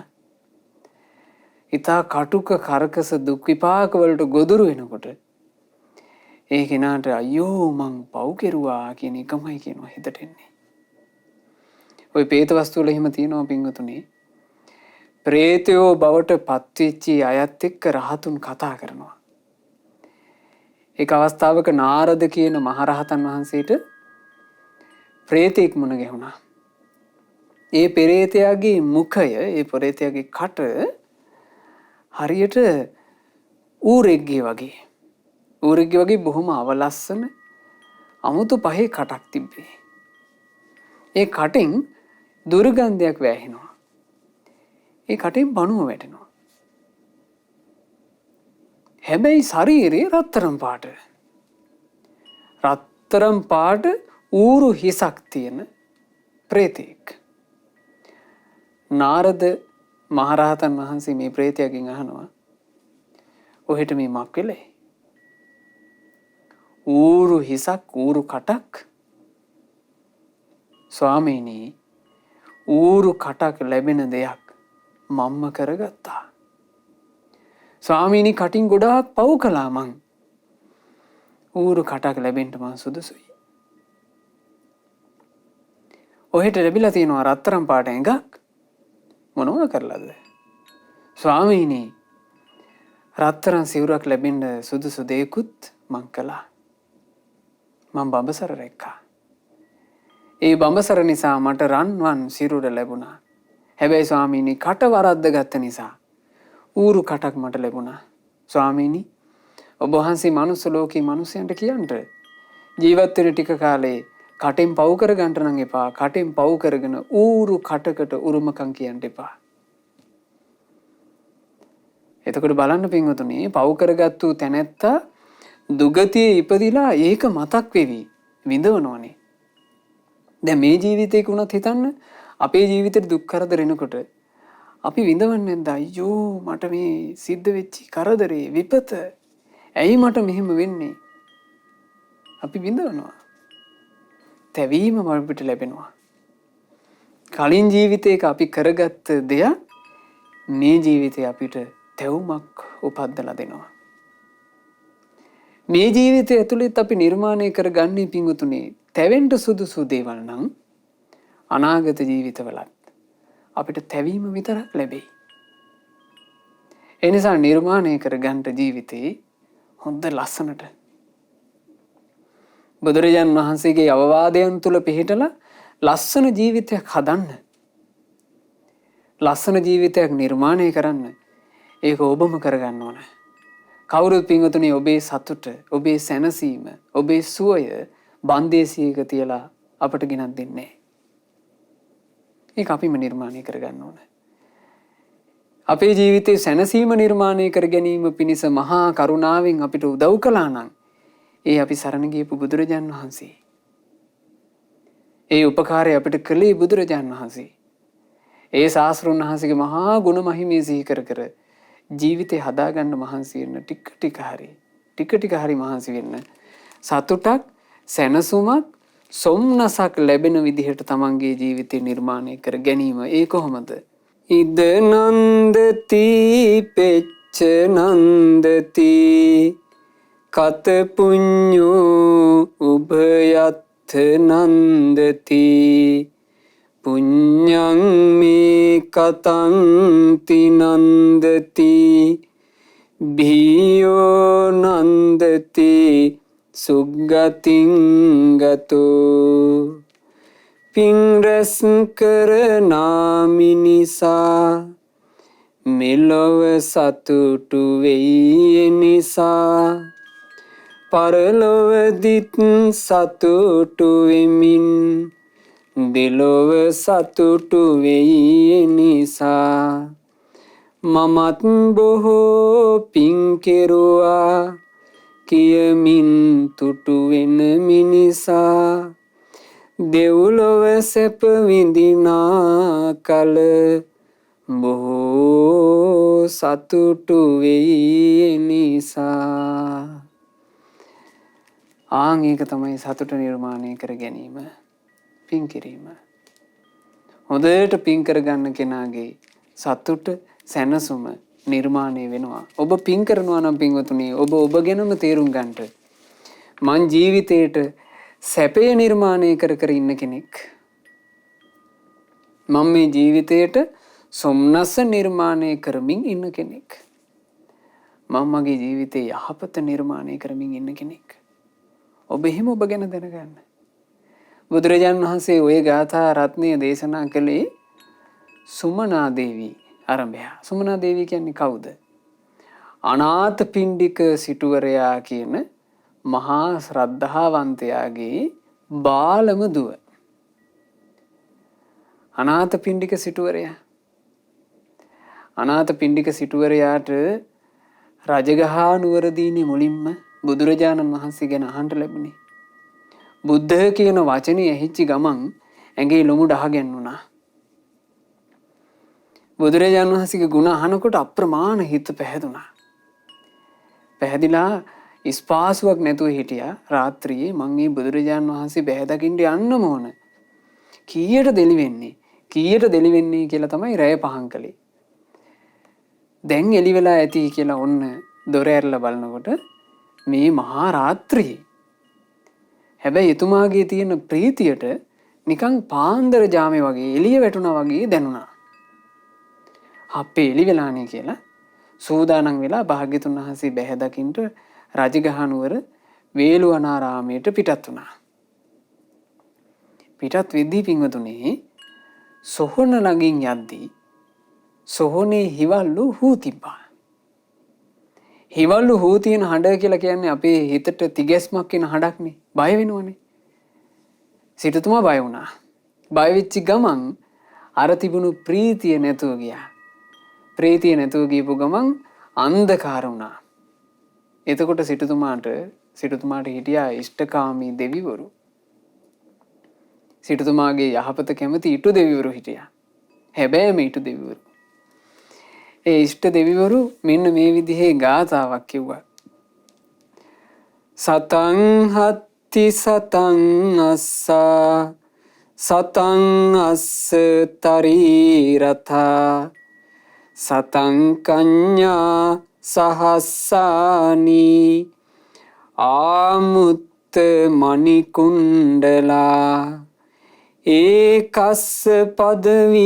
ඉතා කටුක කරකස දුක් විපාක වලට ගොදුරු වෙනකොට ඒ කෙනාට අයියෝ මං පව් කෙරුවා කියන එකමයි කියනවා හිතට එන්නේ. ඔය പ്രേත වස්තු වල එහෙම තියෙනවා පින්වතුනි. പ്രേතයෝ බවට පත්වෙච්ච අයත් එක්ක රහතුන් කතා කරනවා. එක් අවස්ථාවක නාරද කියන මහරහතන් වහන්සේට പ്രേතෙක් මුණ ගැහුණා. ඒ පෙරේතයාගේ මුඛය, ඒ පෙරේතයාගේ කට හරියට ඌරෙක්ගේ වගේ. ඌරෙක්ගේ වගේ බොහොම අවලස්සන අමුතු පහේ කටක් තිබ්බේ. ඒ කටෙන් දුර්ගන්ධයක් වැහෙනවා. ඒ කටෙන් බණුව වැටෙනවා. හැබැයි ශරීරේ රත්තරන් පාට. රත්තරන් පාට ඌරු හිසක් තියෙන ප්‍රේතෙක්. නාරද මහරහතන් වහන්සේ මේ ප්‍රේතයාගෙන් අහනවා ඔහෙට මේ මක් වෙලේ? ඌරු හිසක් ඌරු කටක්. ස්වාමීනි ඌරු කටක් ලැබෙන දෙයක් මම්ම කරගත්තා. ස්වාමීනි කටින් ගොඩාක් පව් කළා මං. ඌරු කටක් ලැබෙන්න මං සුදුසුයි. ඔහෙට ලැබිලා තියෙනවා රත්තරන් පාට ඇඟක්. මොනවා කරලාද? ස්වාමීනි රත්තරන් සිවුරක් ලැබෙන්න සුදුසු දෙයක්ුත් මං කළා. මං බඹසර රැක්කා. ඒ බඹසර නිසා මට රන්වන් සිරුර ලැබුණා. හැබැයි ස්වාමීනි කට වරද්ද ගත්ත නිසා ඌරු කටක් මට ලැබුණා. ස්වාමීනි ඔබ වහන්සේ මනුස්ස ලෝකේ මිනිසයන්ට කියන්න ජීවත් වෙන ටික කාලේ කටෙන් පව් කරගන්න නම් එපා. කටෙන් පව් කරගෙන ඌරු කටකට උරුමකම් කියන්න එපා. එතකොට බලන්න පින්වතුනි පව් කරගත්තු තැනැත්තා දුගතියේ ඉපදිලා ඒක මතක් වෙවි විඳවනෝනේ. දැන් මේ ජීවිතේක උනත් හිතන්න අපේ ජීවිතේ දුක් කරදර එනකොට අපි විඳවන්නේ නැද්ද? අයියෝ මට මේ සිද්ධ වෙච්ච කරදරේ විපත ඇයි මට මෙහෙම වෙන්නේ? අපි විඳවනවා. තැවීම අපිට ලැබෙනවා. කලින් ජීවිතේක අපි කරගත්ත දෙයක් මේ ජීවිතේ අපිට තැවුමක් උපද්දලා දෙනවා. මේ ජීවිතය ඇතුළෙත් අපි නිර්මාණය කරගන්නේ පින්වතුනි තැවෙන්න සුදුසු දේවල් නම් අනාගත ජීවිතවලත් අපිට තැවීම විතරක් ලැබෙයි. ඒ නිසා නිර්මාණය කරගන්න ජීවිතේ හොඳ ලස්සනට බුදුරජාණන් වහන්සේගේ අවවාදයන් තුල පිහිටලා ලස්සන ජීවිතයක් හදන්න. ලස්සන ජීවිතයක් නිර්මාණය කරන්න. ඒක ඔබම කරගන්න ඕන. කවුරුත් පින්වතුනි ඔබේ සතුට, ඔබේ සැනසීම, ඔබේ සුවය බන්දේසියක තියලා අපට ගෙනත් දෙන්නේ. ඒක අපිම නිර්මාණය කරගන්න ඕන. අපේ ජීවිතේ සැනසීම නිර්මාණය කර ගැනීම පිණිස මහා කරුණාවෙන් අපිට උදව් කළා නම් ඒ අපි සරණ ගියපු බුදුරජාන් වහන්සේ. ඒ උපකාරය අපිට කළේ බුදුරජාන් වහන්සේ. ඒ ශාස්ත්‍රඥ වහන්සේගේ මහා ගුණ මහිමේ සිහි කර කර ජීවිතේ හදාගන්න මහන්සි වෙන්න ටික ටික හරි මහන්සි වෙන්න සතුටක් සැනසුමක් සොම්නසක් ලැබෙන විදිහට තමන්ගේ ජීවිතේ නිර්මාණය කර ගැනීම. ඒ කොහොමද? ඉද නන්දති පෙච්ච නන්දති කත පුඤ්ඤෝ උභයත්ථ නන්දති පුඤ්ඤං මේ කතං තිනන්දති භීයෝ නන්දති සුග්ගතින් ගතෝ පින් රැස් කරනා මිනිසා මෙලොව සතුටු වෙයි නිසා පරලොවදිත් සතුටු වෙමින් දෙලොව සතුටු වෙයි නිසා මමත් බොහෝ පින් කෙරුවා කියමින් තුටු වෙන මිනිසා දෙව්ලොව සැප විඳිනා කල බොහෝ සතුටු වෙයි නිසා. ආන් ඒක තමයි සතුට නිර්මාණය කර ගැනීම, පින් කිරීම. හොඳට පින් කරගන්න කෙනාගේ සතුට සැනසුම නිර්මාණය වෙනවා. ඔබ පින් කරනවා නම් පින්වතුනි, ඔබ ගැනම තේරුම් ගන්නට මං ජීවිතේට සැපය නිර්මාණය කර ඉන්න කෙනෙක්. මම මේ ජීවිතයට සොම්නස නිර්මාණය කරමින් ඉන්න කෙනෙක්. මම මගේ ජීවිතේ යහපත නිර්මාණය කරමින් ඉන්න කෙනෙක්. ඔබ එහෙම ඔබ ගැන දැනගන්න. බුදුරජාණන් වහන්සේ ওই ගාථා රත්නය දේශනා කළේ සුමනා දේවී ආරම්භය. සුමනා දේවී කියන්නේ කවුද? අනාථපිණ්ඩික සිටුවරයා කියන මහා ශ්‍රද්ධාවන්තයාගේ බාලම දුව. අනාථපිණ්ඩික සිටුවරයා. අනාථපිණ්ඩික සිටුවරයාට රජගහ නුවරදීනේ මුලින්ම බුදුරජාණන් වහන්සේ ගැන අහන්න ලැබුණේ. බුද්ධ කියන වචනේ ඇහිච්ච ගමන් ඇඟේ ලොමු ඩහගැන්නුණා. බුදුරජාණන් වහන්සේගේ ගුණ අහනකොට අප්‍රමාණ හිත පැහැදුනා. පැහැදිලා ස්පාසුවක් නැතුව හිටියා. රාත්‍රියේ මං මේ බුදුරජාණන් වහන්සේ බැහැ දකින්න යන්නම ඕන. කීයට දෙලි වෙන්නේ කියලා තමයි රැය පහන් කළේ. දැන් එලි වෙලා ඇති කියලා ඔන්න දොර ඇරලා බලනකොට මේ මහා රාත්‍රියේ. හැබැයි එතුමාගේ තියෙන ප්‍රීතියට නිකන් පාන්දර ජාමේ වගේ එළිය වැටුණා වගේ දැනුණා. අපේ එලි වෙලානේ කියලා සූදානම් වෙලා භාග්‍යතුන් වහන්සේ බැහැ දකින්න රජගහ නුවර වේළුවනාරාමයට පිටත් වුණා. පිටත් වෙද්දී පින්වතුනි සොහොන ළඟින් යද්දී සොහොනේ හිවල්ලු හූ තිබ්බා. හිවල්ලු හූ තියෙන හඬ කියලා කියන්නේ අපේ හිතට තිගැස්මක් එන හඬක්නේ. බය වෙනවනේ. සිටුතුමා බය වුණා. බය වෙච්ච ගමන් අර තිබුණු ප්‍රීතිය නැතුව ගියා. ප්‍රීතිය නැතුව ගියපු ගමන් අන්ධකාර වුණා. එතකොට සිටුතුමාට හිටියා ඉෂ්ඨකාමී දෙවිවරු. සිටුතුමාගේ යහපත කැමති ඊට දෙවිවරු හිටියා. හැබැයිම ඊට දෙවිවරු. ඒ ඉෂ්ඨ දෙවිවරු මෙන්න මේ විදිහේ ගාථාවක් කිව්වා. සතං හත්ති සතං අස්සා සතං අස්ස තරීරථා සතං කඤ්ඤා සහස්සානි ආමුත්ත මණිකුණ්ඩලා ඒකස්ස පදවීතිහාරස්ස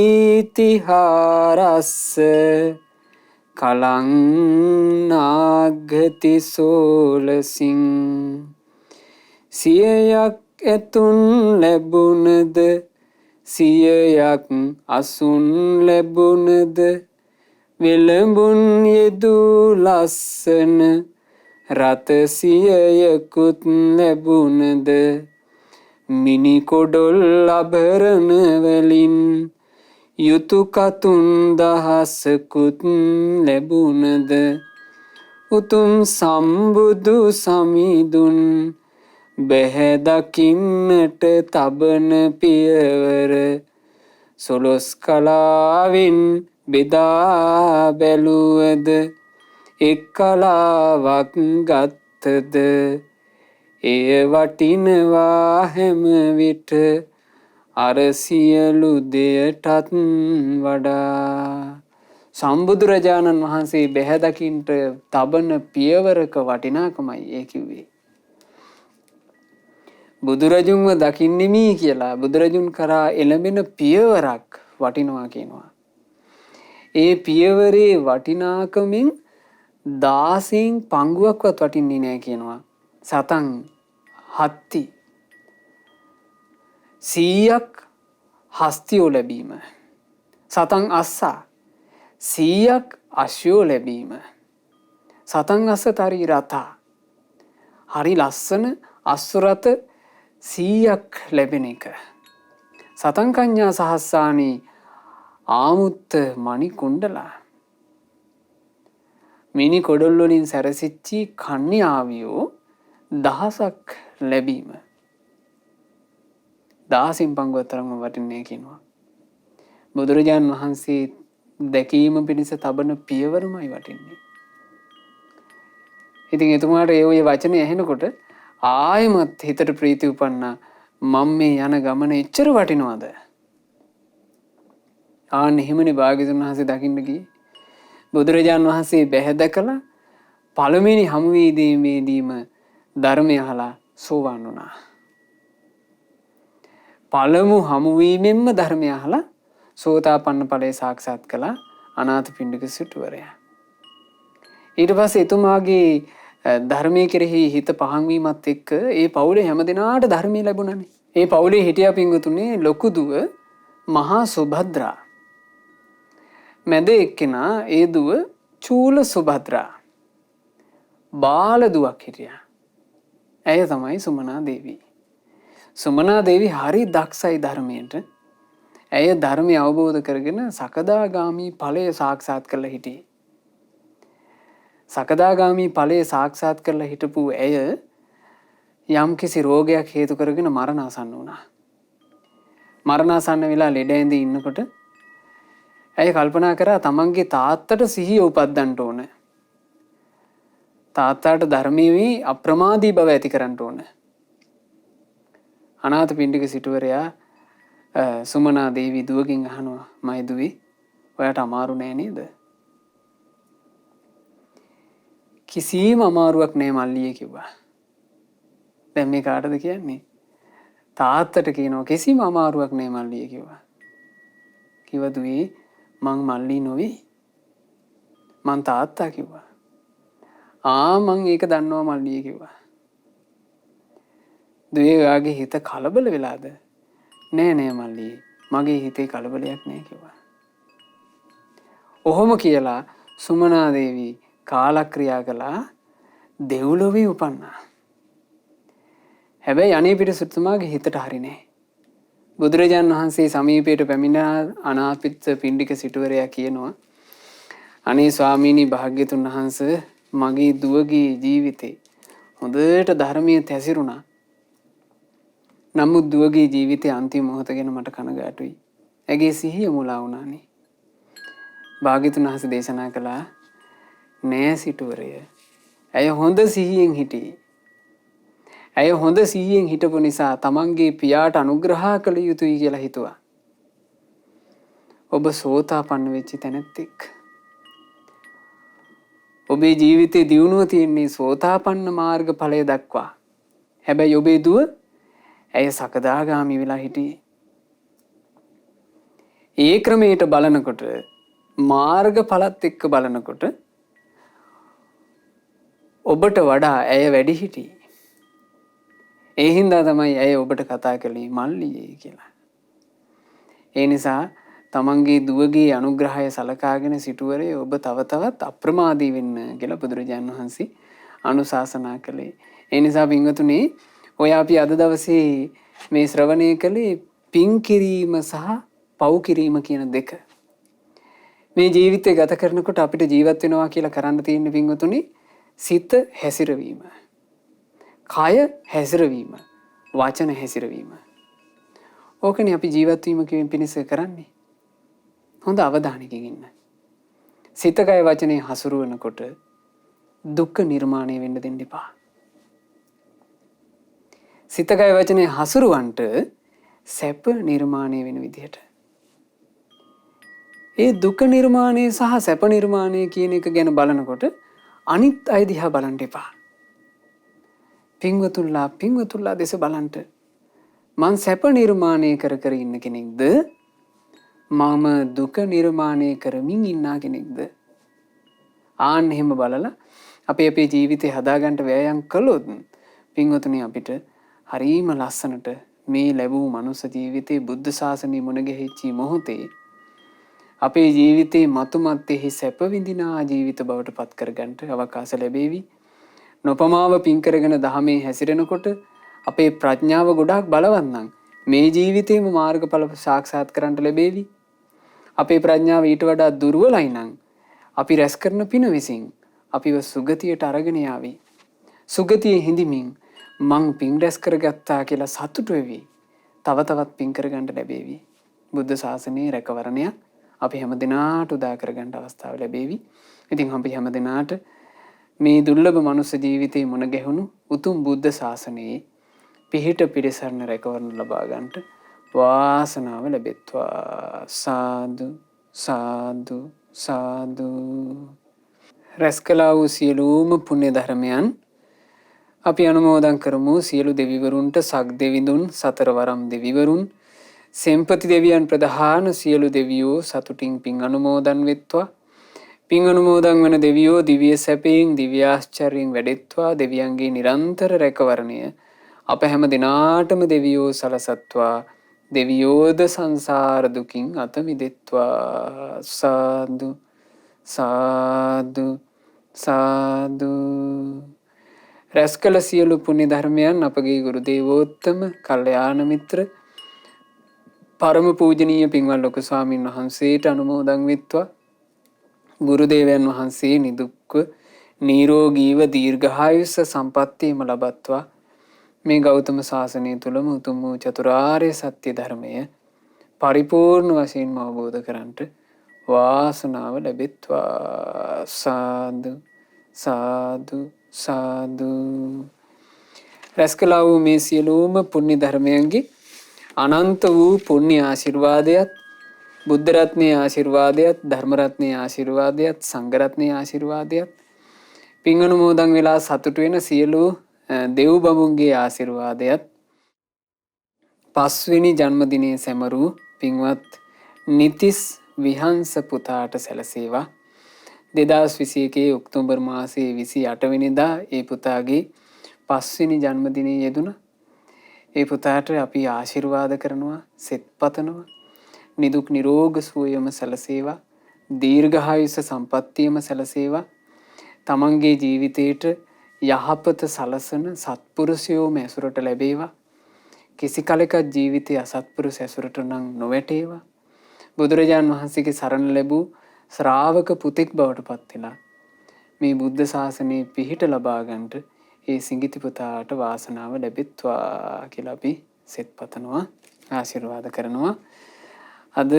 කලං නාගති සෝලසින් සියයක් ඇතුන් ලැබුණද සියයක් අසුන් ලැබුණද විලඹුන් යෙදු ලස්සන රත සියයකුත් ලැබුණද මිනි කොඩොල් අභරණ වලින් යුතු කතුන් දහසකුත් ලැබුණද උතුම් සම්බුදු සමිඳුන් බැහැ දකින්නට තබන පියවර සොළොස් කලාවෙන් බෙදා බැලුවද එක් කලාවක් ගත්තද එය වටිනවා හැම විට අර සියලු දෙයටත් වඩා. සම්බුදුරජාණන් වහන්සේ බැහැ දකින්ට තබන පියවරක වටිනාකමයි ඒ කිව්වේ. බුදුරජුන්ව දකින්නෙමි කියලා බුදුරජුන් කරා එළඹෙන පියවරක් වටිනවා කියනවා. ඒ පියවරේ වටිනාකමින් 16න් පංගුවක්වත් වටින්නේ නැහැ කියනවා. සතන් හත්ති 100ක් හස්තියෝ ලැබීම. සතන් අස්සා 100ක් අශ්වයෝ ලැබීම. සතන් අස්ස තරි රතා හරි ලස්සන අශ්ව රථ 100ක් ලැබෙන එක. සතන් කඤ්ඤා සහස්සානි ආමුත්ත මණි කුණ්ඩලා මිනි කොඩොල් වලින් සැරසිච්චි කන්‍යාවියෝ 1000ක් ලැබීම. 16න් පංගුවතරම වටින්නේ කියනවා. බුදුරජාන් වහන්සේ දැකීම පිණිස තබන පියවරමයි වටින්නේ. ඉතින් එතුමාට ඒ ඔය වචනේ ඇහෙනකොට ආයෙමත් හිතට ප්‍රීති උපන්නා. මම මේ යන ගමන එච්චර වටිනවද? ආන්න එහෙමනේ භාග්‍යවතුන් වහන්සේ දකින්න ගියේ. බුදුරජාන් වහන්සේ බැහැ දැකලා පළවෙනි හමු වීමේදීම ධර්මය අහලා සෝවාන් වුණා. පළමු හමු වීමෙන්ම ධර්මය අහලා සෝතාපන්න ඵලය සාක්ෂාත් කළා අනාථපිණ්ඩික සිටුවරයා. ඊට පස්සේ එතුමාගේ ධර්මයේ කෙරෙහි හිත පහන් වීමත් එක්ක ඒ පවුලේ හැමදෙනාට ධර්මය ලැබුණානේ. ඒ පවුලේ හිටියා පින්වතුනේ ලොකු දුව මහා සුභද්‍රා. මැද එක්කෙනා ඒ දුව චූල සුභද්‍රා. බාල දුවක් හිටියා. ඇය තමයි සුමනා දේවී. සුමනා දේවී හරි දක්ෂයි ධර්මයට. ඇය ධර්මය අවබෝධ කරගෙන සකදාගාමි ඵලය සාක්ෂාත් කරලා හිටියේ. සකදාගාමි ඵලය සාක්ෂාත් කරලා හිටපු ඇය යම්කිසි රෝගයක් හේතු කරගෙන මරණාසන්න වුණා. මරණාසන්න වෙලා ලෙඩ ඇඳී ඉන්නකොට ඇය කල්පනා කරා තමන්ගේ තාත්තට සිහිය උපද්දන්න ඕන. තාත්තාට ධර්මයේ අප්‍රමාදී බව ඇති කරන්න ඕන. අනාථපිණ්ඩික සිටුවරයා සුමනා දේවී දුවගෙන් අහනවා, "මයි දුවේ, ඔයාට අමාරු නෑ නේද?" "කිසිම අමාරුවක් නෑ මල්ලියේ" කිව්වා. දැන් මේ කාටද කියන්නේ? තාත්තට කියනවා කිසිම අමාරුවක් නෑ මල්ලියේ කිව්වා. කිව්වා, "දුවේ, මං මල්ලි නොවේ. මං තාත්තා" කිව්වා. මං ඒක දන්නවා මල්ලියේ" කිව්වා. "දුවේ, ඔයාගේ හිත කලබල වෙලාද?" "නෑ නෑ මල්ලියේ, මගේ හිතේ කලබලයක් නෑ" කිව්වා. ඔහොම කියලා සුමනා දේවී කාලක්‍රියා කළා, දෙව්ලොවේ උපන්නා. හැබැයි අනේපිට සිටුතුමාගේ හිතට හරි නෑ. බුදුරජාන් වහන්සේ සමීපයට පැමිණ අනාථ පිණ්ඩික සිටුවරයා කියනවා, "අනේ ස්වාමීනි භාග්‍යතුන් වහන්සේ, මගේ දුවගේ ජීවිතේ හොඳට ධර්මයේ තැසිරුණා. නමුත් දුවගේ ජීවිතේ අන්තිම මොහොත ගැන මට කනගාටුයි. ඇගේ සිහිය මුලා වුණානේ." භාග්‍යතුන් වහන්සේ දේශනා කළා, "නෑ සිටුවරය. ඇය හොඳ සිහියෙන් හිටියේ. ඇය හොඳ සිහියෙන් හිටපු නිසා තමන්ගේ පියාට අනුග්‍රහ කළ යුතුයි කියලා හිතුවා. ඔබ සෝතාපන්න වෙච්ච තැනැත්තෙක්. ඔබේ ජීවිතේ දියුණුව තියෙන්නේ සෝතාපන්න මාර්ග ඵලය දක්වා. හැබැයි ඔබේ දුව ඇය සකදාගාමි වෙලා හිටියේ. ඒ ක්‍රමයට බලනකොට මාර්ග ඵලත් එක්ක බලනකොට ඔබට වඩා ඇය වැඩි හිටියේ. ඒ හින්දා තමයි ඇය ඔබට කතා කළේ මල්ලියේ කියලා. ඒ නිසා තමන්ගේ දුවගේ අනුග්‍රහය සලකාගෙන සිටුවරේ ඔබ තව තවත් අප්‍රමාදී වෙන්න කියලා බුදුරජාණන් වහන්සේ අනුශාසනා කළේ. ඒ නිසා පින්වතුනි, ඔය අපි අද දවසේ මේ ශ්‍රවණය කළේ පින් කිරීම සහ පව් කිරීම කියන දෙක. මේ ජීවිතය ගත කරනකොට අපිට ජීවත් වෙනවා කියලා කරන්න තියෙන පින්වතුනි, සිත හැසිරවීම, කය හැසිරවීම, වචන හැසිරවීම. ඕකනේ අපි ජීවත් වීම පිණිස කරන්නේ. හොඳ අවධානයකින් ඉන්න. සිත කය වචනේ හසුරුවනකොට දුක්ඛ නිර්මාණය වෙන්න දෙන්න එපා. සිත කය වචනේ හසුරුවන්ට සැප නිර්මාණය වෙන විදිහට. ඒ දුක්ඛ නිර්මාණය සහ සැප නිර්මාණය කියන එක ගැන බලනකොට අනිත් අය දිහා බලන්න එපා. පින්වතුන්ලා දෙස බලන්ට, මං සැප නිර්මාණය කර කර ඉන්න කෙනෙක්ද, මම දුක නිර්මාණය කරමින් ඉන්නා කෙනෙක්ද? ආන්න එහෙම බලලා අපි අපේ ජීවිතේ හදාගන්න වෑයම් කළොත් පින්වතුනි අපිට හරීම ලස්සනට මේ ලැබූ මනුස්ස ජීවිතේ බුද්ධ ශාසනය මුණ ගැහිච්ච මොහොතේ අපේ ජීවිතේ මතුමත්තෙහි සැප විඳිනා ජීවිත බවට පත් කරගන්න අවකාශ ලැබේවි. නොපමාව පින් කරගෙන දහමේ හැසිරෙනකොට අපේ ප්‍රඥාව ගොඩාක් බලවත් නම් මේ ජීවිතේම මාර්ගඵල සාක්ෂාත් කරන්න ලැබේවි. අපේ ප්‍රඥාව ඊට වඩා දුර්වලයි නම් අපි රැස් කරන පින විසින් අපිව සුගතියට අරගෙන යාවි. සුගතියේ හිඳමින් මං පින් රැස් කරගත්තා කියලා සතුටු වෙවි. තව තවත් පින් කරගන්න ලැබේවි. බුද්ධ ශාසනයේ රැකවරණයක් අපි හැමදිනාට උදා කරගන්න අවස්ථාව ලැබේවි. ඉතින් අපි හැමදිනාට මේ දුර්ලභ මනුස්ස ජීවිතේ මුණ ගැහුණු උතුම් බුද්ධ ශාසනයේ පිහිට පිරිසරණ රැකවරණ ලබා ගන්නට වාසනාව ලැබෙත්වා. සාදු සාදු සාදු. රැස් කළා වූ සියලුම පුණ්‍ය ධර්මයන් අපි අනුමෝදන් කරමු. සියලු දෙවිවරුන්ට සක් දෙවිඳුන් සතරවරම් දෙවිවරුන් සෙම්පති දෙවියන් ප්‍රධාන සියලු දෙවියෝ සතුටින් පින් අනුමෝදන් වෙත්වා. පින් අනුමෝදන් වන දෙවියෝ දිව්‍ය සැපයෙන් දිව්‍ය ආශ්චර්යයෙන් වැඩෙත්වා. දෙවියන්ගේ නිරන්තර රැකවරණය අප හැම දිනාටම දෙවියෝ සලසත්වා. දෙවියෝද සංසාර දුකින් අත මිදෙත්වා. සාදු සාදු සාදු. රැස් කළ සියලු පුණ්‍ය ධර්මයන් අපගේ ගුරු දේවෝත්තම කල්යාණ මිත්‍ර පරම පූජනීය පින්වත් ලොකු ස්වාමීන් වහන්සේට අනුමෝදන් වෙත්වා. ගුරු දේවයන් වහන්සේ නිදුක්ව නිරෝගීව දීර්ඝායුෂ සම්පන්නියම ලබත්වා. මේ ගෞතම ශාසනය තුලම උතුම් වූ චතුරාර්ය සත්‍ය ධර්මය පරිපූර්ණ වශයෙන්ම අවබෝධ කරගන්නට වාසනාව ලැබෙත්වා. සාදු සාදු සාදු. රැස් කළා වූ මේ සියලුම පුණ්‍ය ධර්මයන්ගේ අනන්ත වූ පුණ්‍ය ආශිර්වාදයත් බුද්ධ රත්නයේ ආශිර්වාදයත් ධර්ම රත්නයේ ආශිර්වාදයත් සංඝ රත්නයේ ආශිර්වාදයත් පින් අනුමෝදන් වෙලා සතුටු වෙන සියලු දෙව් බඹුන්ගේ ආශිර්වාදයත් පස්වෙනි ජන්මදිනයේ සැමරූ පින්වත් නිතිස් විහංස පුතාට සැලසේවා. 2021 ඔක්තෝබර් මාසයේ 28 වෙනිදා ඒ පුතාගේ පස්වෙනි ජන්මදිනයේ යෙදුණා. ඒ පුතාට අපි ආශිර්වාද කරනවා, සෙත් පතනවා. නිදුක් නිරෝග සුවයම සැලසේවා. දීර්ඝායුෂ සම්පන්නියම සැලසේවා. තමන්ගේ ජීවිතේට යහපත සලසන සත්පුරුෂයෝම ඇසුරට ලැබේවා. කිසි කලෙක ජීවිතයේ අසත්පුරුෂ ඇසුරට නම් නොවැටේවා. බුදුරජාන් වහන්සේගේ සරණ ලැබූ ශ්‍රාවක පුතෙක් බවට පත් වෙලා මේ බුද්ධ ශාසනයේ පිහිට ලබා ගන්නට ඒ සිඟිති පුතාට වාසනාව ලැබෙත්වා කියලා අපි සෙත් පතනවා, ආශිර්වාද කරනවා. අද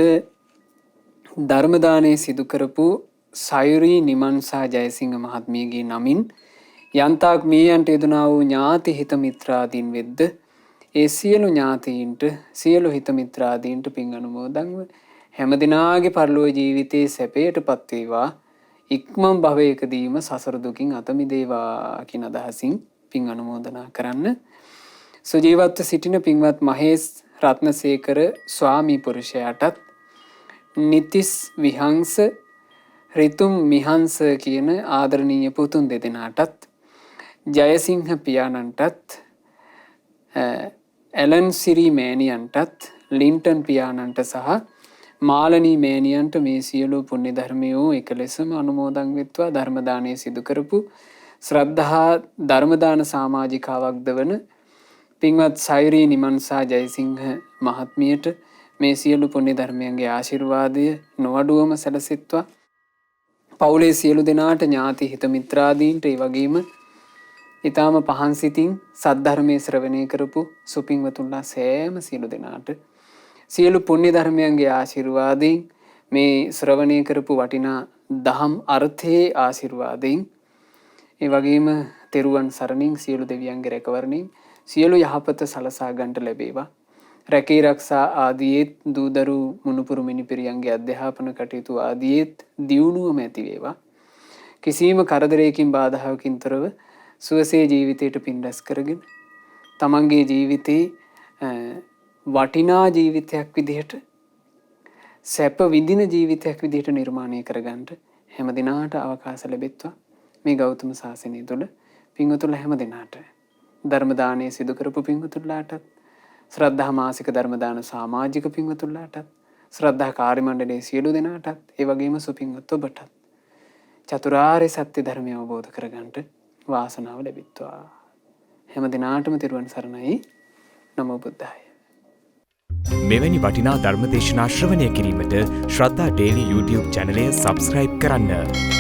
ධර්ම දානයේ සිදු කරපු සයුරී නිමන්සා ජයසිංහ මහත්මියගේ නමින් යන්තාක් මීයන්ට යෙදුනා වූ ඥාති හිත මිත්‍රාදීන් වෙද්ද ඒ සියලු ඥාතීන්ට සියලු හිත මිත්‍රාදීන්ට පින් අනුමෝදන්ව හැම දිනාගේ පරලෝක ජීවිතයේ සැපයට පත් වේවා. ඉක්මන් භවයකදීම සසර දුකින් අත මිදේවා කියන අදහසින් පින් අනුමෝදනා කරන්න. සුජීවත්ව සිටින පින්වත් මහේස් රත්නසේකර ස්වාමී පුරුෂයාටත් නිතිස් විහංස රිතුම් මිහංස කියන ආදරණීය පුතුන් දෙදෙනාටත් ජයසිංහ පියාණන්ටත් ඇලන් සිරි මෑණියන්ටත් ලින්ටන් පියාණන්ට සහ මාලනී මෑණියන්ට මේ සියලු පුණ්‍ය ධර්මයෝ එක ලෙසම අනුමෝදන් වෙත්වා. ධර්ම දානය සිදු කරපු ශ්‍රද්ධා ධර්ම දාන සමාජිකාවක්ද වන පින්වත් සයුරී නිමන්සා ජයසිංහ මහත්මියට මේ සියලු පුණ්‍ය ධර්මයන්ගේ ආශිර්වාදය නොඅඩුවම සැලසෙත්වා. පවුලේ සියලු දෙනාට ඥාති හිත මිත්‍රාදීන්ට ඒ වගේම ඊටාම පහන් සිතින් සද්ධර්මයේ ශ්‍රවණය කරපු සුපින්වතුන්ලා සෑම සියලු දෙනාට සියලු පුණ්‍ය ධර්මයන්ගේ ආශිර්වාදයෙන් මේ ශ්‍රවණය කරපු වටිනා දහම් අර්ථයේ ආශිර්වාදයෙන් ඒ වගේම තෙරුවන් සරණින් සියලු දෙවියන්ගේ රැකවරණින් සියලු යහපත සලසා ගන්නට ලැබේවා. රැකී රක්ෂා ආදීත් දූදරු මුණුපුරු මිනිපිරියන්ගේ අධ්‍යාපන කටයුතු ආදීත් දියුණුවම ඇති වේවා. කිසියම් කරදරයකින් බාධාවකින් තොරව සුවසේ ජීවිතයට පින් රැස් කරගෙන තමන්ගේ ජීවිතේ වටිනා ජීවිතයක් විදිහට සැප විඳින ජීවිතයක් විදිහට නිර්මාණය කරගන්නට හැම දිනාට අවකාශ ලැබෙත්වා මේ ගෞතම සාසනය තුළ පින්වතුන්ලා හැම දිනාට ධර්ම දානය සිදු කරපු පින්වතුන්ලාටත් ශ්‍රද්ධා මාසික ධර්ම දාන සමාජික පින්වතුන්ලාටත් ශ්‍රද්ධා කාර්ය මණ්ඩලයේ සියලු දෙනාටත් ඒ වගේම සුපින්වත් ඔබටත් චතුරාර්ය සත්‍ය ධර්මය අවබෝධ කරගන්නට වාසනාව ලැබෙත්වා. හැම දිනාටම තෙරුවන් සරණයි. නමෝ බුද්ධාය. මෙවැනි වටිනා ධර්මදේශනා ශ්‍රවණය කිරීමට ශ්‍රද්ධා ඩේලි YouTube චැනලය සබස්ක්‍රයිබ් කරන්න.